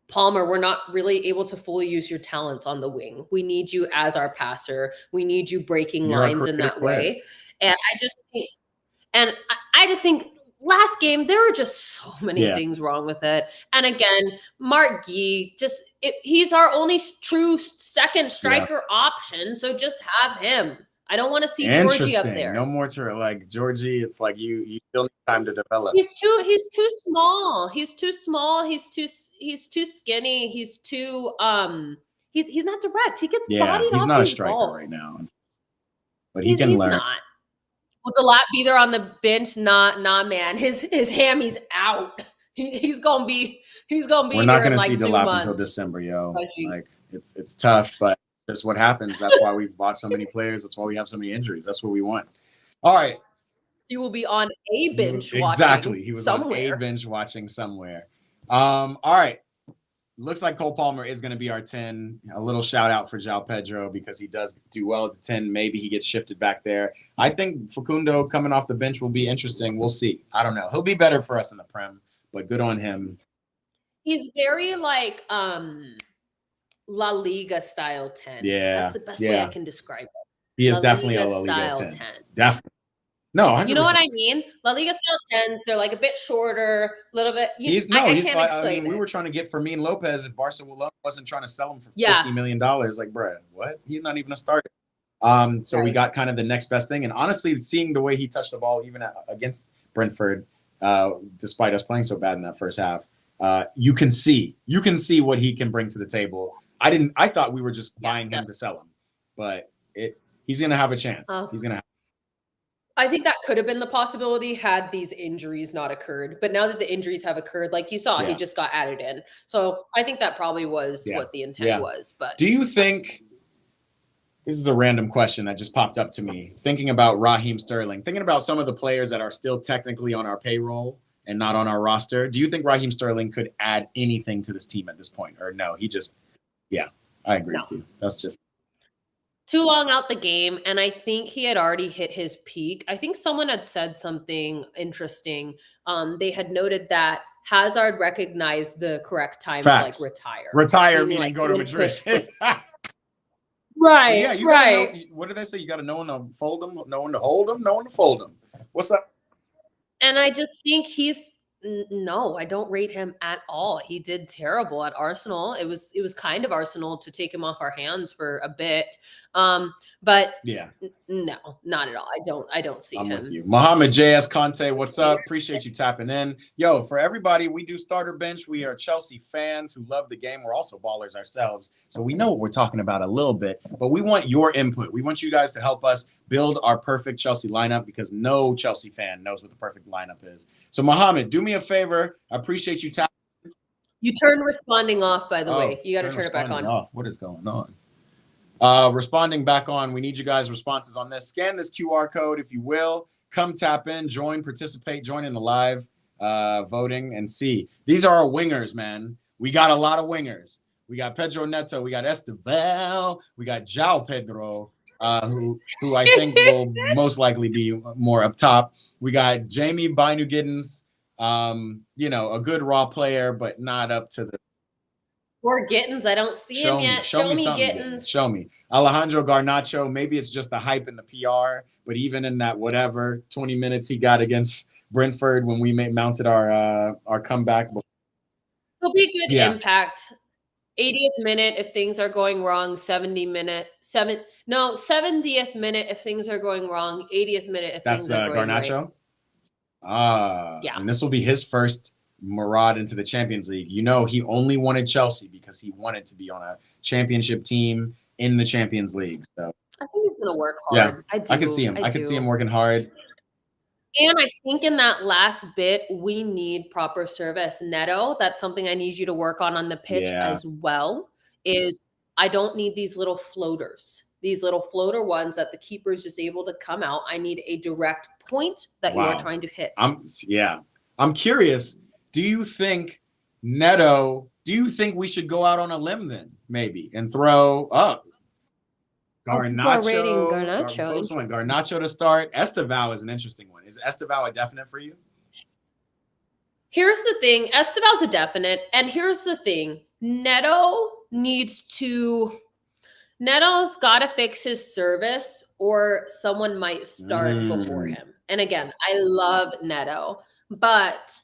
Palmer, we're not really able to fully use your talent on the wing. We need you as our passer. We need you breaking lines in that way. And I just think last game, there were just so many things wrong with it. And again, Mark Guy, he's our only true second striker option. So just have him. I don't want to see Georgie up there. No more to like Georgie. It's like you still need time to develop. He's too small. He's too small. He's too skinny. He's too he's not direct. He gets bodied off. He's not a striker balls. right now. But he can learn. He's not. Will Delap be there on the bench? Nah, man. His hammy's out. He's gonna be. We're not gonna see Delap until December, yo. Like it's tough, but that's what happens. That's why we've bought so many players. That's why we have so many injuries. That's what we want. All right. He will be on a bench watching. Exactly. He was somewhere. on a bench watching somewhere. All right. Looks like Cole Palmer is going to be our 10. A little shout out for João Pedro because he does do well at the 10. Maybe he gets shifted back there. I think Facundo coming off the bench will be interesting. We'll see. I don't know. He'll be better for us in the Prem, but good on him. He's very like La Liga style 10. Yeah. That's the best way I can describe it. He is definitely a La Liga 10. Definitely. No, 100%. You know what I mean? La Liga style 10s, they're like a bit shorter, a little bit. We were trying to get Fermin Lopez if Barcelona wasn't trying to sell him for $50 million. Like, bro, what? He's not even a starter. So we got kind of the next best thing. And honestly, seeing the way he touched the ball even against Brentford, despite us playing so bad in that first half, you can see what he can bring to the table. I thought we were just buying him to sell him, but he's going to have a chance. He's going to have. I think that could have been the possibility had these injuries not occurred. But now that the injuries have occurred, like you saw, he just got added in. So I think that probably was what the intent was. But do you think, this is a random question that just popped up to me, thinking about Raheem Sterling, thinking about some of the players that are still technically on our payroll and not on our roster, do you think Raheem Sterling could add anything to this team at this point? Or no, he just, I agree with you. That's just. Too long out the game, and I think he had already hit his peak. I think someone had said something interesting. They had noted that Hazard recognized the correct time to like retire. Retire meaning go to Madrid. Right. Yeah, you gotta know, what did they say? You got to know when to fold them, know when to hold them, know when to fold them. What's up? And I just think no, I don't rate him at all. He did terrible at Arsenal. It was kind of Arsenal to take him off our hands for a bit. But no, not at all. I don't see him. With you. Mohammed JS Conte, what's up? Appreciate you tapping in. Yo, for everybody, we do starter bench. We are Chelsea fans who love the game. We're also ballers ourselves. So we know what we're talking about a little bit, but we want your input. We want you guys to help us build our perfect Chelsea lineup because no Chelsea fan knows what the perfect lineup is. So Mohammed, do me a favor. I appreciate you tapping. You turned responding off, by the way. You got to turn it back on. What is going on? Responding back on. We need you guys' responses on this. Scan this QR code, if you will. Come tap in, join, participate, join in the live voting and see. These are our wingers, man. We got a lot of wingers. We got Pedro Neto. We got Esteval. We got João Pedro, who I think will most likely be more up top. We got Jamie Binu Giddens, a good raw player, but not up to the. Or Gittins. I don't see him yet. Show me Gittins. Show me. Alejandro Garnacho. Maybe it's just the hype and the PR, but even in that 20 minutes he got against Brentford when we mounted our comeback. He'll be good impact. 80th minute if things are going wrong. 70th minute if things are going wrong. 80th minute if things are going Garnacho? Right. And this will be his first Murad into the Champions League. He only wanted Chelsea because he wanted to be on a championship team in the Champions League. So I think he's gonna work hard. Yeah, I can see him. I can see him working hard. And I think in that last bit, we need proper service. Neto, that's something I need you to work on the pitch as well, is I don't need these little floaters. these little floater ones that the keeper is just able to come out. I need a direct point that you are trying to hit. I'm curious. Do you think Neto? Do you think we should go out on a limb then, maybe, and throw up Garnacho? Folks want Garnacho to start. Esteval is an interesting one. Is Esteval a definite for you? Here's the thing. Esteval's a definite, and here's the thing. Neto's got to fix his service, or someone might start before him. And again, I love Neto, but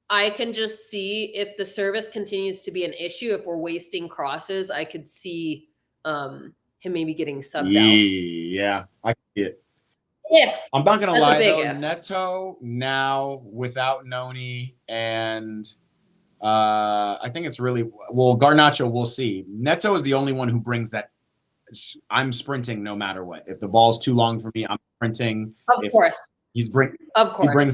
I can just see if the service continues to be an issue, if we're wasting crosses, I could see him maybe getting subbed out. Yeah, I see it. I'm not gonna lie though, Neto now without Noni, and I think it's really Garnacho. We'll see. Neto is the only one who brings that. I'm sprinting no matter what. If the ball's too long for me, I'm sprinting. Of course. He brings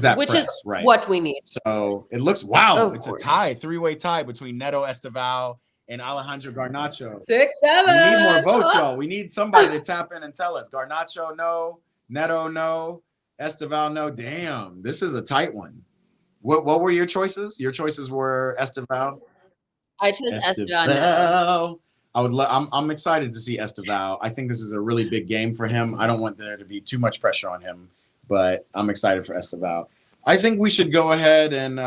that which press, is right. What we need. So it looks it's a tie, 3-way tie between Neto, Esteval, and Alejandro Garnacho. 6-7. We need more votes, y'all. We need somebody to tap in and tell us. Garnacho, no. Neto, no. Esteval, no. Damn, this is a tight one. What were your choices? Your choices were Esteval. I chose Esteval. I'm excited to see Esteval. I think this is a really big game for him. I don't want there to be too much pressure on him, but I'm excited for Esteval. I think we should go ahead and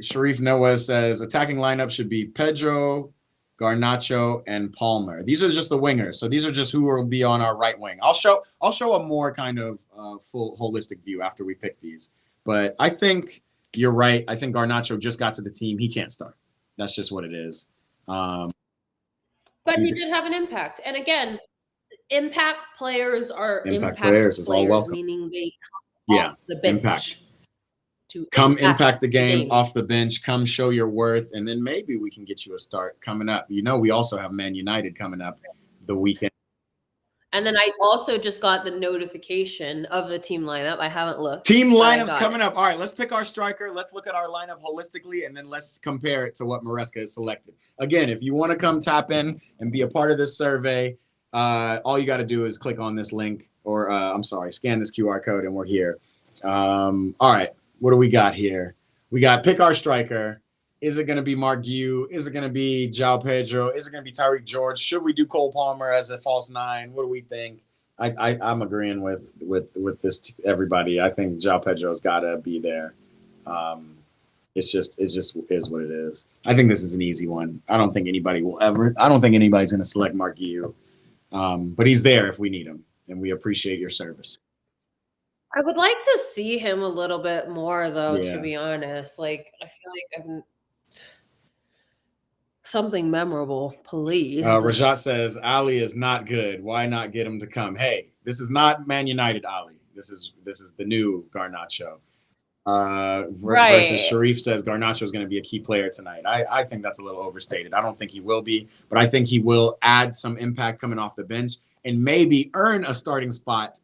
Sharif Noah says attacking lineup should be Pedro, Garnacho, and Palmer. These are just the wingers. So these are just who will be on our right wing. I'll show a more kind of full holistic view after we pick these. But I think you're right. I think Garnacho just got to the team. He can't start. That's just what it is. But he did have an impact. And again, impact players are impact players is all welcome. Meaning they come off the bench. Impact. Come impact the game off the bench. Come show your worth, and then maybe we can get you a start coming up. You know, we also have Man United coming up the weekend. And then I also just got the notification of the team lineup. I haven't looked. Team lineup's coming up. All right, let's pick our striker. Let's look at our lineup holistically, and then let's compare it to what Maresca has selected. Again, if you want to come tap in and be a part of this survey, all you got to do is click on this link, or scan this QR code, and we're here. All right. What do we got here? We got pick our striker. Is it going to be Margue? Is it going to be João Pedro? Is it going to be Tyreek George? Should we do Cole Palmer as a false 9? What do we think? I'm agreeing with this everybody. I think João Pedro's got to be there. It just is what it is. I think this is an easy one. I don't think anybody's going to select Margue. But he's there if we need him, and we appreciate your service. I would like to see him a little bit more, though, to be honest. Like, I feel like I'm something memorable, please. Rajat says, Ali is not good. Why not get him to come? Hey, this is not Man United Ali. This is the new Garnacho. Versus Sharif says Garnacho is going to be a key player tonight. I think that's a little overstated. I don't think he will be, but I think he will add some impact coming off the bench and maybe earn a starting spot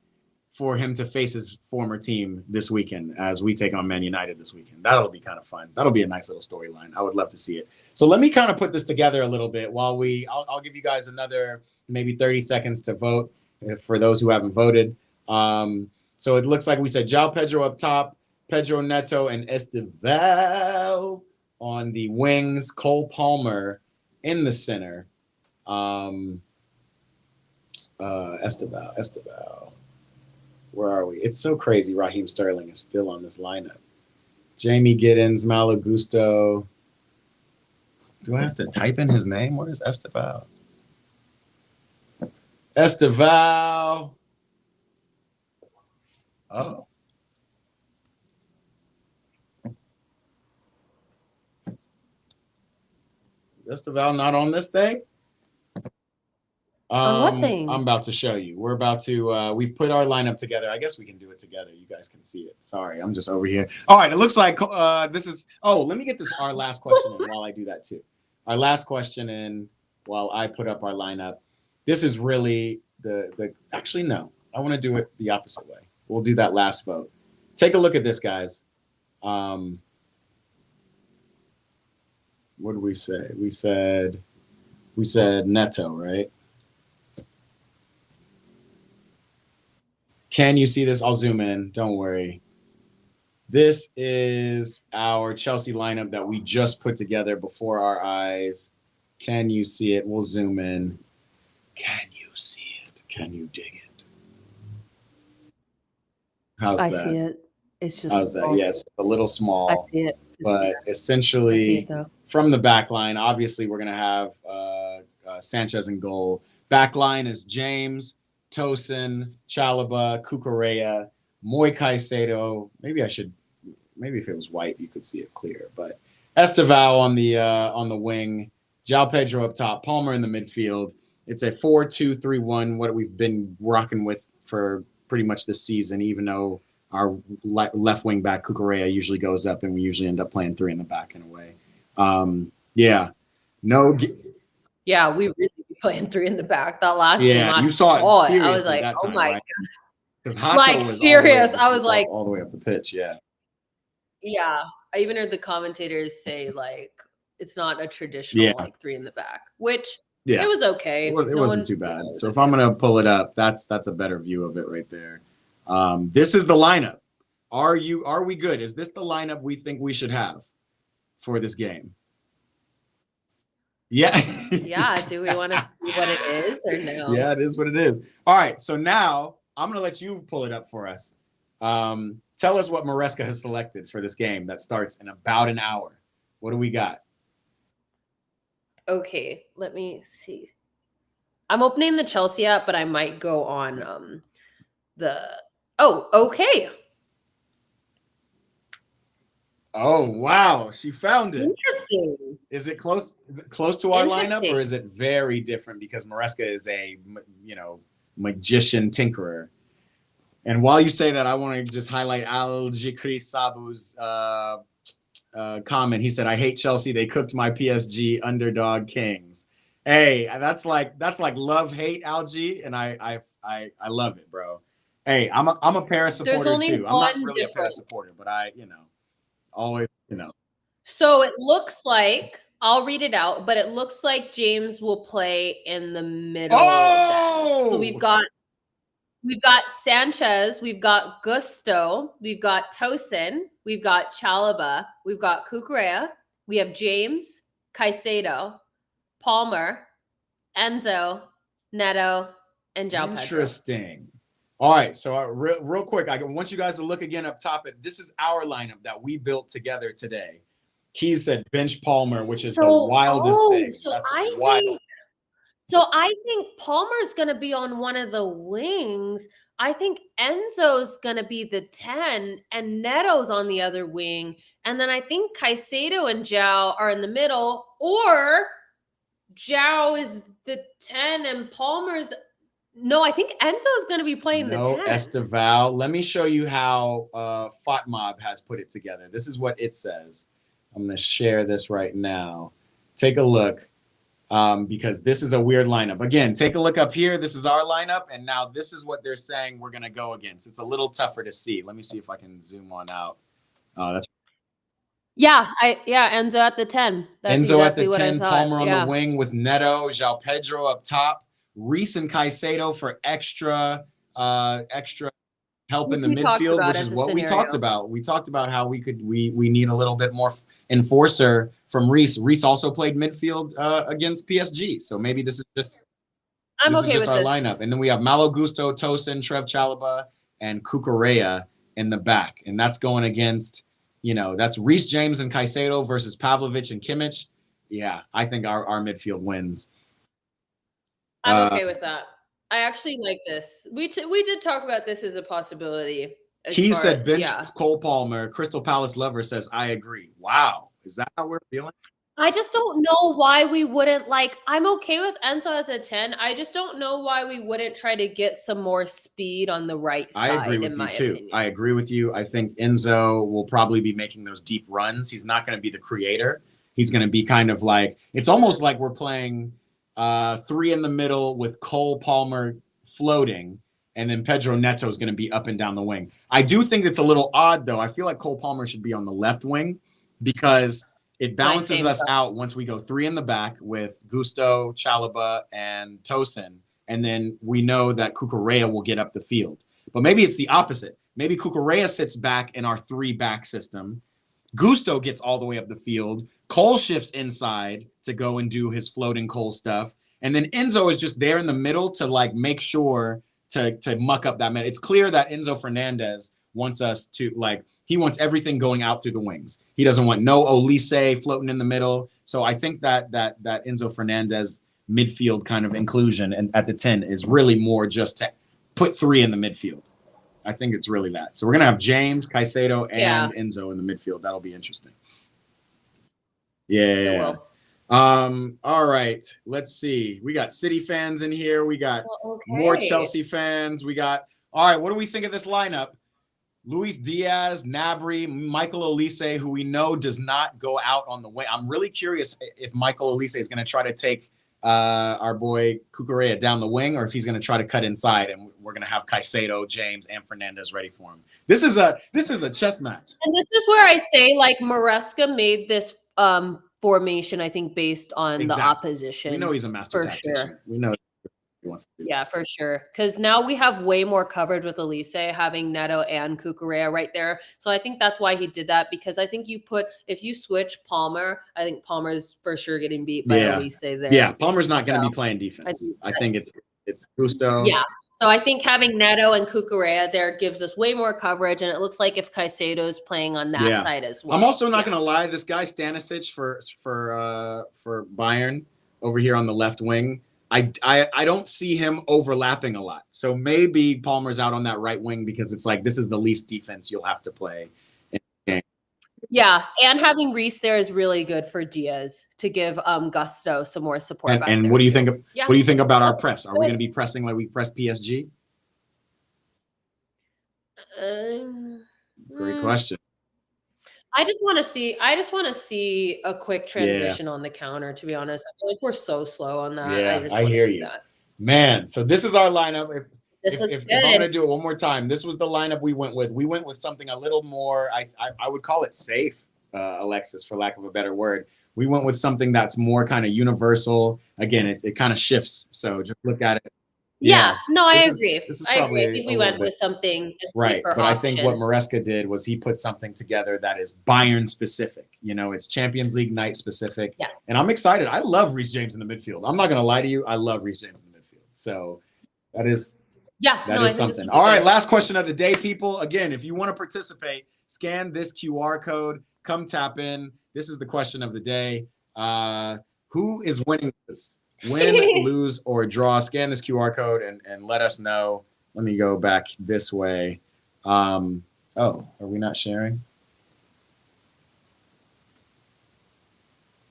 for him to face his former team this weekend as we take on Man United this weekend. That'll be kind of fun. That'll be a nice little storyline. I would love to see it. So let me kind of put this together a little bit while I'll give you guys another maybe 30 seconds to vote for those who haven't voted. So it looks like we said João Pedro up top, Pedro Neto and Esteval on the wings, Cole Palmer in the center. Esteval. Where are we? It's so crazy. Raheem Sterling is still on this lineup. Jamie Giddens, Malo Gusto. Do I have to type in his name? Where is Esteval? Esteval. Oh. Is Esteval not on this thing? What thing? I'm about to show you. We're about to, we've put our lineup together. I guess we can do it together. You guys can see it. Sorry, I'm just over here. All right, it looks like this is, let me get our last question in while I do that too. Our last question in while I put up our lineup. This is really actually, no, I want to do it the opposite way. We'll do that last vote. Take a look at this, guys. What did we say? We said We said Neto, right? Can you see this? I'll zoom in. Don't worry. This is our Chelsea lineup that we just put together before our eyes. Can you see it? We'll zoom in. Can you see it? Can you dig it? How's I that? see it. It's just How's that? Yes, a little small. I see it. But essentially, from the back line, obviously, we're going to have Sanchez in goal. Back line is James, Tosin, Chalobah, Cucurella, Moy Caicedo. Maybe if it was white, you could see it clear. But Esteval on the wing, João Pedro up top, Palmer in the midfield. It's a 4-2-3-1, what we've been rocking with for pretty much this season, even though our left wing back Cucurella usually goes up, and we usually end up playing 3 in the back in a way. Yeah, we really be playing 3 in the back. That last game, you saw it. I was like, that oh time, my right? god, like serious. I was like, all the way up the pitch. Yeah. I even heard the commentators say like it's not a traditional like 3 in the back, which it was okay. It wasn't too bad. So if I'm gonna pull it up, that's a better view of it right there. This is the lineup. Are we good? Is this the lineup we think we should have for this game? Yeah. Do we want to see what it is or no? Yeah, it is what it is. All right. So now I'm going to let you pull it up for us. Tell us what Maresca has selected for this game that starts in about an hour. What do we got? Okay, let me see. I'm opening the Chelsea app, but I might go on okay. Oh, wow. She found it. Interesting. Is it close to our lineup, or is it very different because Maresca is a, magician tinkerer? And while you say that, I want to just highlight Al-Jikri Sabu's comment. He said, "I hate Chelsea. They cooked my PSG underdog kings." Hey, that's like love-hate, Algie, and I love it, bro. Hey, I'm a Paris supporter too. I'm not really a Paris supporter, but always. So it looks like, I'll read it out, but it looks like James will play in the middle. Oh! So we've got Sanchez, we've got Gusto, we've got Tosin, we've got Chalobah, we've got Cucurella, we have James, Caicedo, Palmer, Enzo, Neto, and João Pedro. Interesting. All right, so real quick, I want you guys to look again up top. This is our lineup that we built together today. Keys said bench Palmer, which is the wildest thing. I think Palmer's going to be on one of the wings. I think Enzo's going to be the 10 and Neto's on the other wing. And then I think Caicedo and João are in the middle, or João is the 10 and Palmer's. No, I think Enzo's going to be playing the 10. No, Esteval. Let me show you how FOTMob has put it together. This is what it says. I'm going to share this right now. Take a look, because this is a weird lineup. Again, take a look up here. This is our lineup, and now this is what they're saying we're going to go against. It's a little tougher to see. Let me see if I can zoom on out. That's Enzo at the 10. That's Enzo exactly at the 10, Palmer on the wing with Neto, João Pedro up top. Reese and Caicedo for extra help in the midfield, which is what we talked about. We talked about how we need a little bit more enforcer from Reese. Reese also played midfield against PSG, so maybe this is just our lineup. And then we have Malo Gusto, Tosin, Trev Chalobah, and Cucurella in the back, and that's going against that's Reese James and Caicedo versus Pavlovic and Kimmich. Yeah, I think our midfield wins. I'm okay with that. I actually like this. We did talk about this as a possibility. He said bench Cole Palmer. Crystal Palace Lover says, I agree. Wow. Is that how we're feeling? I just don't know why we wouldn't I'm okay with Enzo as a 10. I just don't know why we wouldn't try to get some more speed on the right side. I agree with you too. I agree with you. I think Enzo will probably be making those deep runs. He's not going to be the creator. He's going to be kind of it's almost like we're playing 3 in the middle with Cole Palmer floating, and then Pedro Neto is going to be up and down the wing. I do think it's a little odd, though. I feel like Cole Palmer should be on the left wing, because It balances us out once we go 3 in the back with Gusto, Chalaba, and Tosin. And then we know that Cucurella will get up the field. But maybe it's the opposite. Maybe Cucurella sits back in our 3-back system. Gusto gets all the way up the field. Cole shifts inside to go and do his floating Cole stuff. And then Enzo is just there in the middle to like make sure to muck up that man. It's clear that Enzo Fernandez wants us to like, he wants everything going out through the wings. He doesn't want no Olise floating in the middle. So I think that Enzo Fernandez midfield kind of inclusion and at the 10 is really more just to put 3 in the midfield. I think it's really that. So we're gonna have James, Caicedo, and Enzo in the midfield. That'll be interesting. Yeah. All right. Let's see. We got City fans in here. We got more Chelsea fans. We got. All right. What do we think of this lineup? Luis Diaz, Gnabry, Michael Olise, who we know does not go out on the wing. I'm really curious if Michael Olise is going to try to take our boy Cucurella down the wing, or if he's going to try to cut inside, and we're going to have Caicedo, James, and Fernandez ready for him. This is a chess match. And this is where I say, like, Maresca made this formation, I think, based on the opposition. We know he's a master tactician. Sure. We know he wants to do that. For sure. Because now we have way more coverage with Olise, having Neto and Cucurella right there. So I think that's why he did that, because I think if you switch Palmer, I think Palmer's for sure getting beat by Olise there. Yeah, Palmer's not going to be playing defense. I think it's Gusto. Yeah. So I think having Neto and Cucurella there gives us way more coverage, and it looks like if Caicedo's playing on that side as well. I'm also not going to lie. This guy Stanisic for Bayern over here on the left wing, I don't see him overlapping a lot. So maybe Palmer's out on that right wing because it's like this is the least defense you'll have to play. Yeah, and having Reece there is really good for Diaz to give Gusto some more support. And what do you think? What do you think about our press? Are we going to be pressing like we press PSG? Great question. I just want to see a quick transition on the counter. To be honest, I feel like we're so slow on that. Yeah, I hear you, man. So this is our lineup. If I'm going to do it one more time, this was the lineup we went with. We went with something a little more, I would call it safe, Alexis, for lack of a better word. We went with something that's more kind of universal. Again, it kind of shifts. So just look at it. Yeah, no, I agree. I agree. I think we went with something right. But I think what Maresca did was he put something together that is Bayern specific. You know, it's Champions League night specific. Yes. And I'm excited. I love Reece James in the midfield. I'm not going to lie to you. I love Reece James in the midfield. So that is something. All right, last question of the day, people. Again, if you want to participate, scan this QR code. Come tap in. This is the question of the day. Who is winning this? Win, lose, or draw? Scan this QR code and let us know. Let me go back this way. Oh, are we not sharing?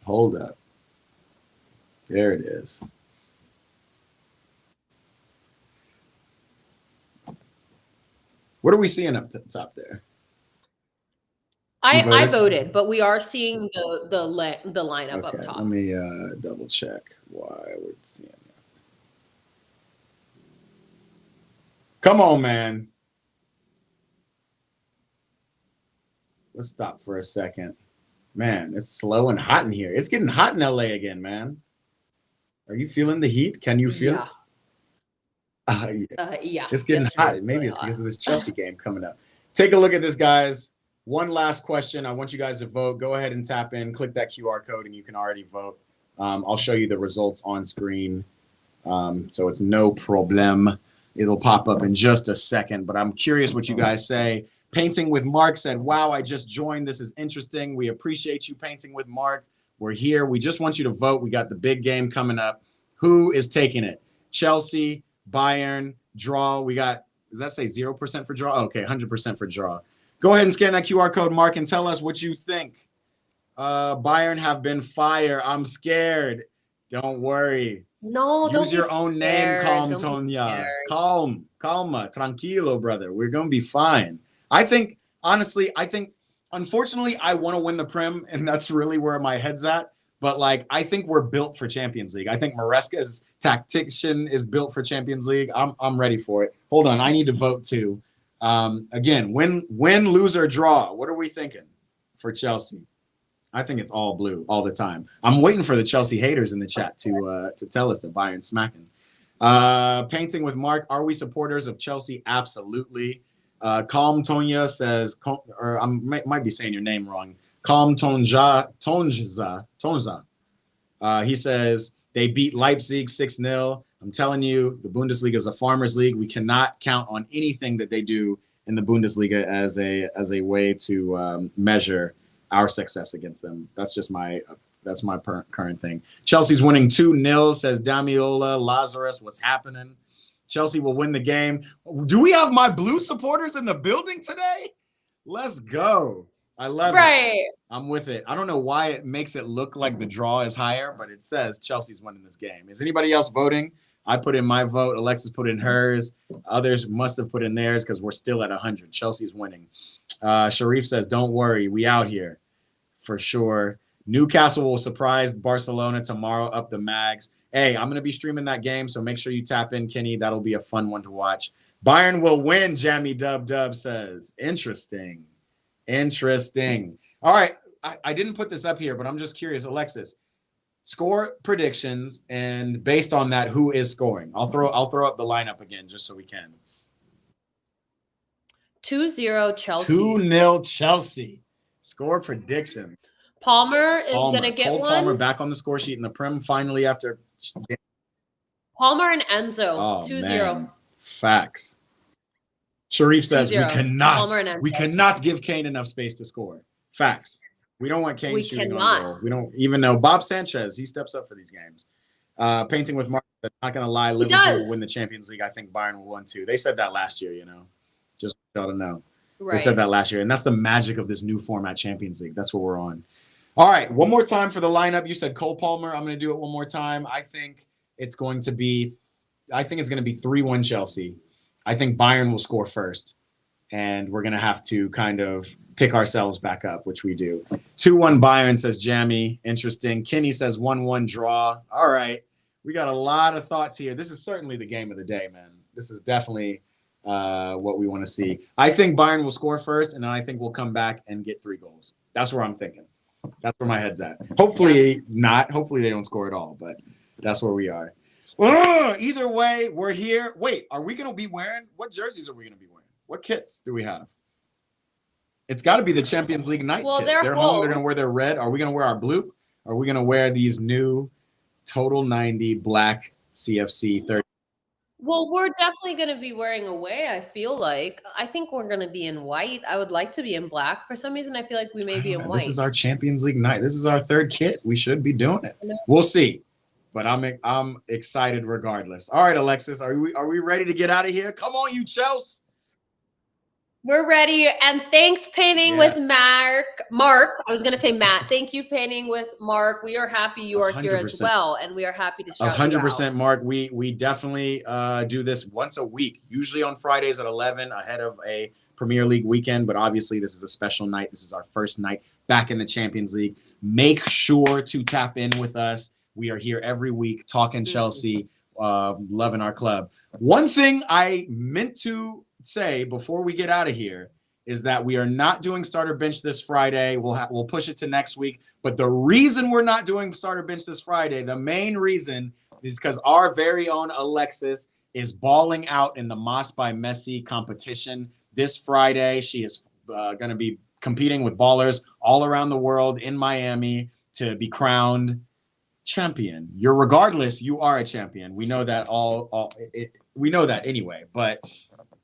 Hold up. There it is. What are we seeing up top there? I voted, but we are seeing the lineup up top. Let me double check why we're seeing that. Come on, man. Let's stop for a second. Man, it's slow and hot in here. It's getting hot in LA again, man. Are you feeling the heat? Can you feel it? Yeah. It's getting hot. Maybe it's because of this Chelsea game coming up. Take a look at this, guys. One last question. I want you guys to vote. Go ahead and tap in. Click that QR code, and you can already vote. I'll show you the results on screen. So it's no problem. It'll pop up in just a second. But I'm curious what you guys say. Painting with Mark said, wow, I just joined. This is interesting. We appreciate you, Painting with Mark. We're here. We just want you to vote. We got the big game coming up. Who is taking it? Chelsea, Bayern, draw. We got, does that say 0% for draw? Okay, 100% for draw. Go ahead and scan that QR code, Mark, and tell us what you think. Bayern have been fire. I'm scared. Don't worry. No, use your own name. Calm, Tonya. Calma, tranquilo, brother. We're gonna be fine. I think, honestly, unfortunately, I want to win the Prem, and that's really where my head's at. But like, I think we're built for Champions League. I think Maresca's tactician is built for Champions League. I'm ready for it. Hold on, I need to vote too. Again, win, lose, or draw. What are we thinking for Chelsea? I think it's all blue all the time. I'm waiting for the Chelsea haters in the chat to tell us that Bayern's smacking. Painting with Mark, are we supporters of Chelsea? Absolutely. Calm Tonya says, or I might be saying your name wrong. Calm Tonja. He says they beat Leipzig 6-0. I'm telling you, the Bundesliga is a farmers league. We cannot count on anything that they do in the Bundesliga as a way to measure our success against them. That's just my current thing. Chelsea's winning 2-0, says Damiola Lazarus. What's happening? Chelsea will win the game. Do we have my blue supporters in the building today? Let's go. I love it. I'm with it. I don't know why it makes it look like the draw is higher, but it says Chelsea's winning this game. Is anybody else voting? I put in my vote. Alexis put in hers. Others must have put in theirs because we're still at 100. Chelsea's winning. Sharif says, don't worry. We out here for sure. Newcastle will surprise Barcelona tomorrow up the Mags. Hey, I'm going to be streaming that game, so make sure you tap in, Kenny. That'll be a fun one to watch. Bayern will win, Jammy Dub says. Interesting. All right. I didn't put this up here, but I'm just curious. Alexis, score predictions, and based on that, who is scoring? I'll throw up the lineup again just so we can. 2-0 Chelsea. 2-0 Chelsea. Score prediction. Palmer is going to get Cole one. Palmer back on the score sheet in the Prem finally after. Palmer and Enzo. Oh, 2-0. man. Facts. Sharif says 2-0. we cannot give Kane enough space to score. Facts. We don't want Kane shooting on goal. We don't even know Bob Sanchez. He steps up for these games. Painting with Mark. Not going to lie. Liverpool will win the Champions League. I think Bayern will win too. They said that last year, just y'all to know. Right. They said that last year. And that's the magic of this new format Champions League. That's what we're on. All right. One more time for the lineup. You said Cole Palmer. I'm going to do it one more time. I think it's going to be 3-1 Chelsea. I think Bayern will score first. And we're going to have to kind of pick ourselves back up, which we do. 2-1 Bayern, says Jammy. Interesting. Kenny says 1-1 draw. All right. We got a lot of thoughts here. This is certainly the game of the day, man. This is definitely what we want to see. I think Bayern will score first, and then I think we'll come back and get 3 goals. That's where I'm thinking. That's where my head's at. Hopefully not. Hopefully they don't score at all, but that's where we are. Either way, we're here. Wait, are we going to be wearing – what jerseys are we going to be wearing? What kits do we have? It's got to be the Champions League night kits. They're home. They're going to wear their red. Are we going to wear our blue? Are we going to wear these new Total 90 black CFC 30? Well, we're definitely going to be wearing away, I feel like. I think we're going to be in white. I would like to be in black. For some reason, I feel like we may be in white. This is our Champions League night. This is our 3rd kit. We should be doing it. We'll see. But I'm excited regardless. All right, Alexis, are we ready to get out of here? Come on, you Chelsea. We're ready. And thanks, Painting with Mark. I was going to say Matt. Thank you, Painting with Mark. We are happy you are 100%. Here as well. And we are happy to shout 100%, you out. Mark. We definitely do this once a week, usually on Fridays at 11 ahead of a Premier League weekend. But obviously, this is a special night. This is our first night back in the Champions League. Make sure to tap in with us. We are here every week talking Chelsea, loving our club. One thing I meant to say before we get out of here is that we are not doing starter bench this Friday. We'll push it to next week. But the reason we're not doing starter bench this Friday, the main reason is because our very own Alexis is balling out in the Moss by Messi competition this Friday. She is going to be competing with ballers all around the world in Miami to be crowned champion. Regardless, you are a champion. We know that we know that anyway, but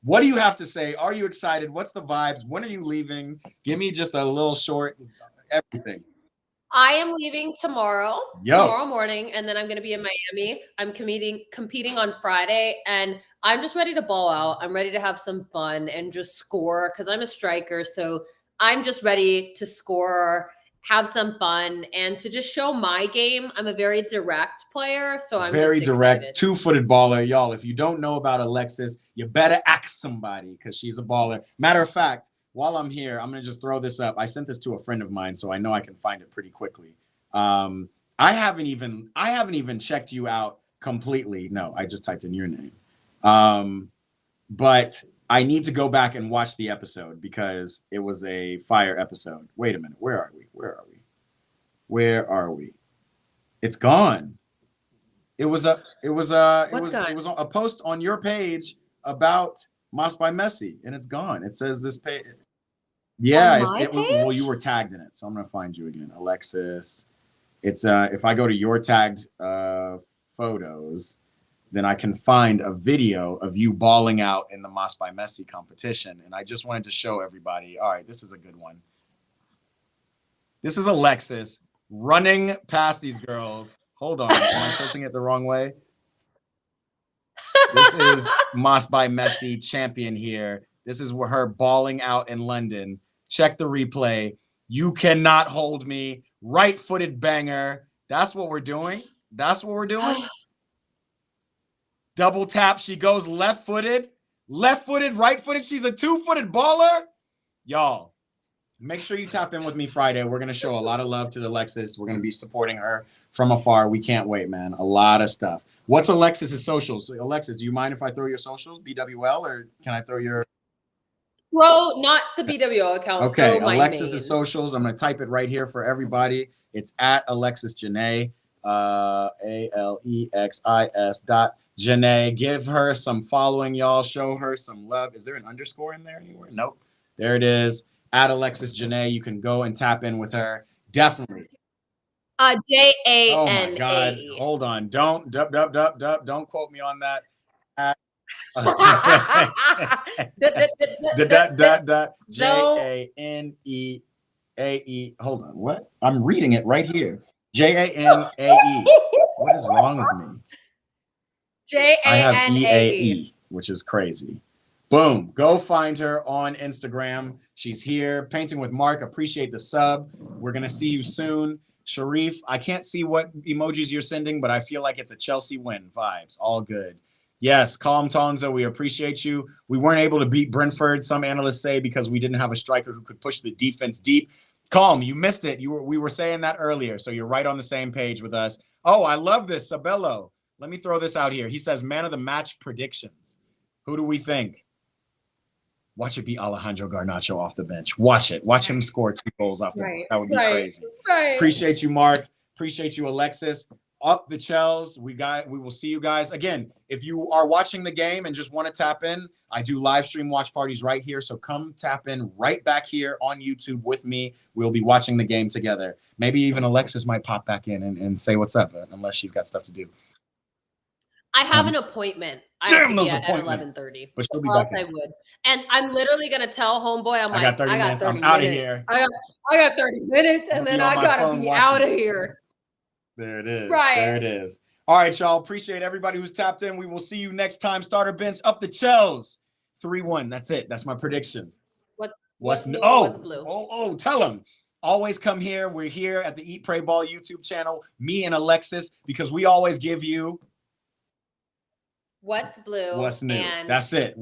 what do you have to say? Are you excited? What's the vibes? When are you leaving? Give me just a little short everything. I am leaving tomorrow morning, and then I'm going to be in Miami. I'm competing on Friday, and I'm just ready to ball out. I'm ready to have some fun and just score because I'm a striker. So I'm just ready to score, have some fun, and to just show my game. I'm a very direct player, so I'm very just direct, excited. 2-footed baller. Y'all, if you don't know about Alexis, you better ask somebody because she's a baller. Matter of fact, while I'm here, I'm going to just throw this up. I sent this to a friend of mine, so I know I can find it pretty quickly. I haven't even checked you out completely. No, I just typed in your name. But I need to go back and watch the episode because it was a fire episode. Wait a minute. Where are we? Where are we? It's gone. It was a post on your page about Mas by Messi, and it's gone. It says this page. Yeah, well, you were tagged in it, so I'm gonna find you again, Alexis. It's if I go to your tagged photos, then I can find a video of you balling out in the Mas by Messi competition, and I just wanted to show everybody. All right, this is a good one. This is Alexis running past these girls. Hold on, am I tilting it the wrong way? This is Mas by Messi champion here. This is her balling out in London. Check the replay. You cannot hold me. Right-footed banger. That's what we're doing. That's what we're doing. Double tap. She goes left-footed. Left-footed, right-footed. She's a two-footed baller. Y'all, make sure you tap in with me Friday. We're going to show a lot of love to Alexis. We're going to be supporting her from afar. We can't wait, man. A lot of stuff. What's Alexis's socials? Alexis, do you mind if I throw your socials, BWL, or can I throw your... Bro, not the BWO account. Okay, Alexis's socials. I'm going to type it right here for everybody. It's at Alexis Janae, ALEXIS.Janae. Give her some following, y'all. Show her some love. Is there an underscore in there anywhere? Nope. There it is. At Alexis Janae. You can go and tap in with her. Definitely. JANAE. Oh my God. Hold on. Don't quote me on that. JANEAE. Hold on. What? I'm reading it right here. JANAE. What is wrong with me? I have EAE, which is crazy. Boom. Go find her on Instagram. She's here. Painting with Mark. Appreciate the sub. We're going to see you soon. Sharif, I can't see what emojis you're sending, but I feel like it's a Chelsea win vibes. All good. Yes, Calm Tonza, we appreciate you. We weren't able to beat Brentford, some analysts say, because we didn't have a striker who could push the defense deep. Calm, you missed it. We were saying that earlier, so you're right on the same page with us. Oh, I love this, Sabello. Let me throw this out here. He says, man of the match predictions. Who do we think? Watch it be Alejandro Garnacho off the bench. Watch it. Watch him score 2 goals off the bench. That would be crazy. Appreciate you, Mark. Appreciate you, Alexis. Up the Chels. We will see you guys. Again, if you are watching the game and just want to tap in, I do live stream watch parties right here. So come tap in right back here on YouTube with me. We'll be watching the game together. Maybe even Alexis might pop back in and say what's up, unless she's got stuff to do. I have an appointment. Damn those appointments. At 11:30. But she'll be back. I would. And I'm literally going to tell homeboy, I got 30 minutes. I'm out of here. I got 30 minutes, and then I got to be out of here. There it is. Right. There it is. All right, y'all. Appreciate everybody who's tapped in. We will see you next time. Starter bench up the Chels. 3-1. That's it. That's my predictions. What's blue? Oh, tell them. Always come here. We're here at the Eat, Pray, Ball YouTube channel, me and Alexis, because we always give you what's blue. What's new. And that's it.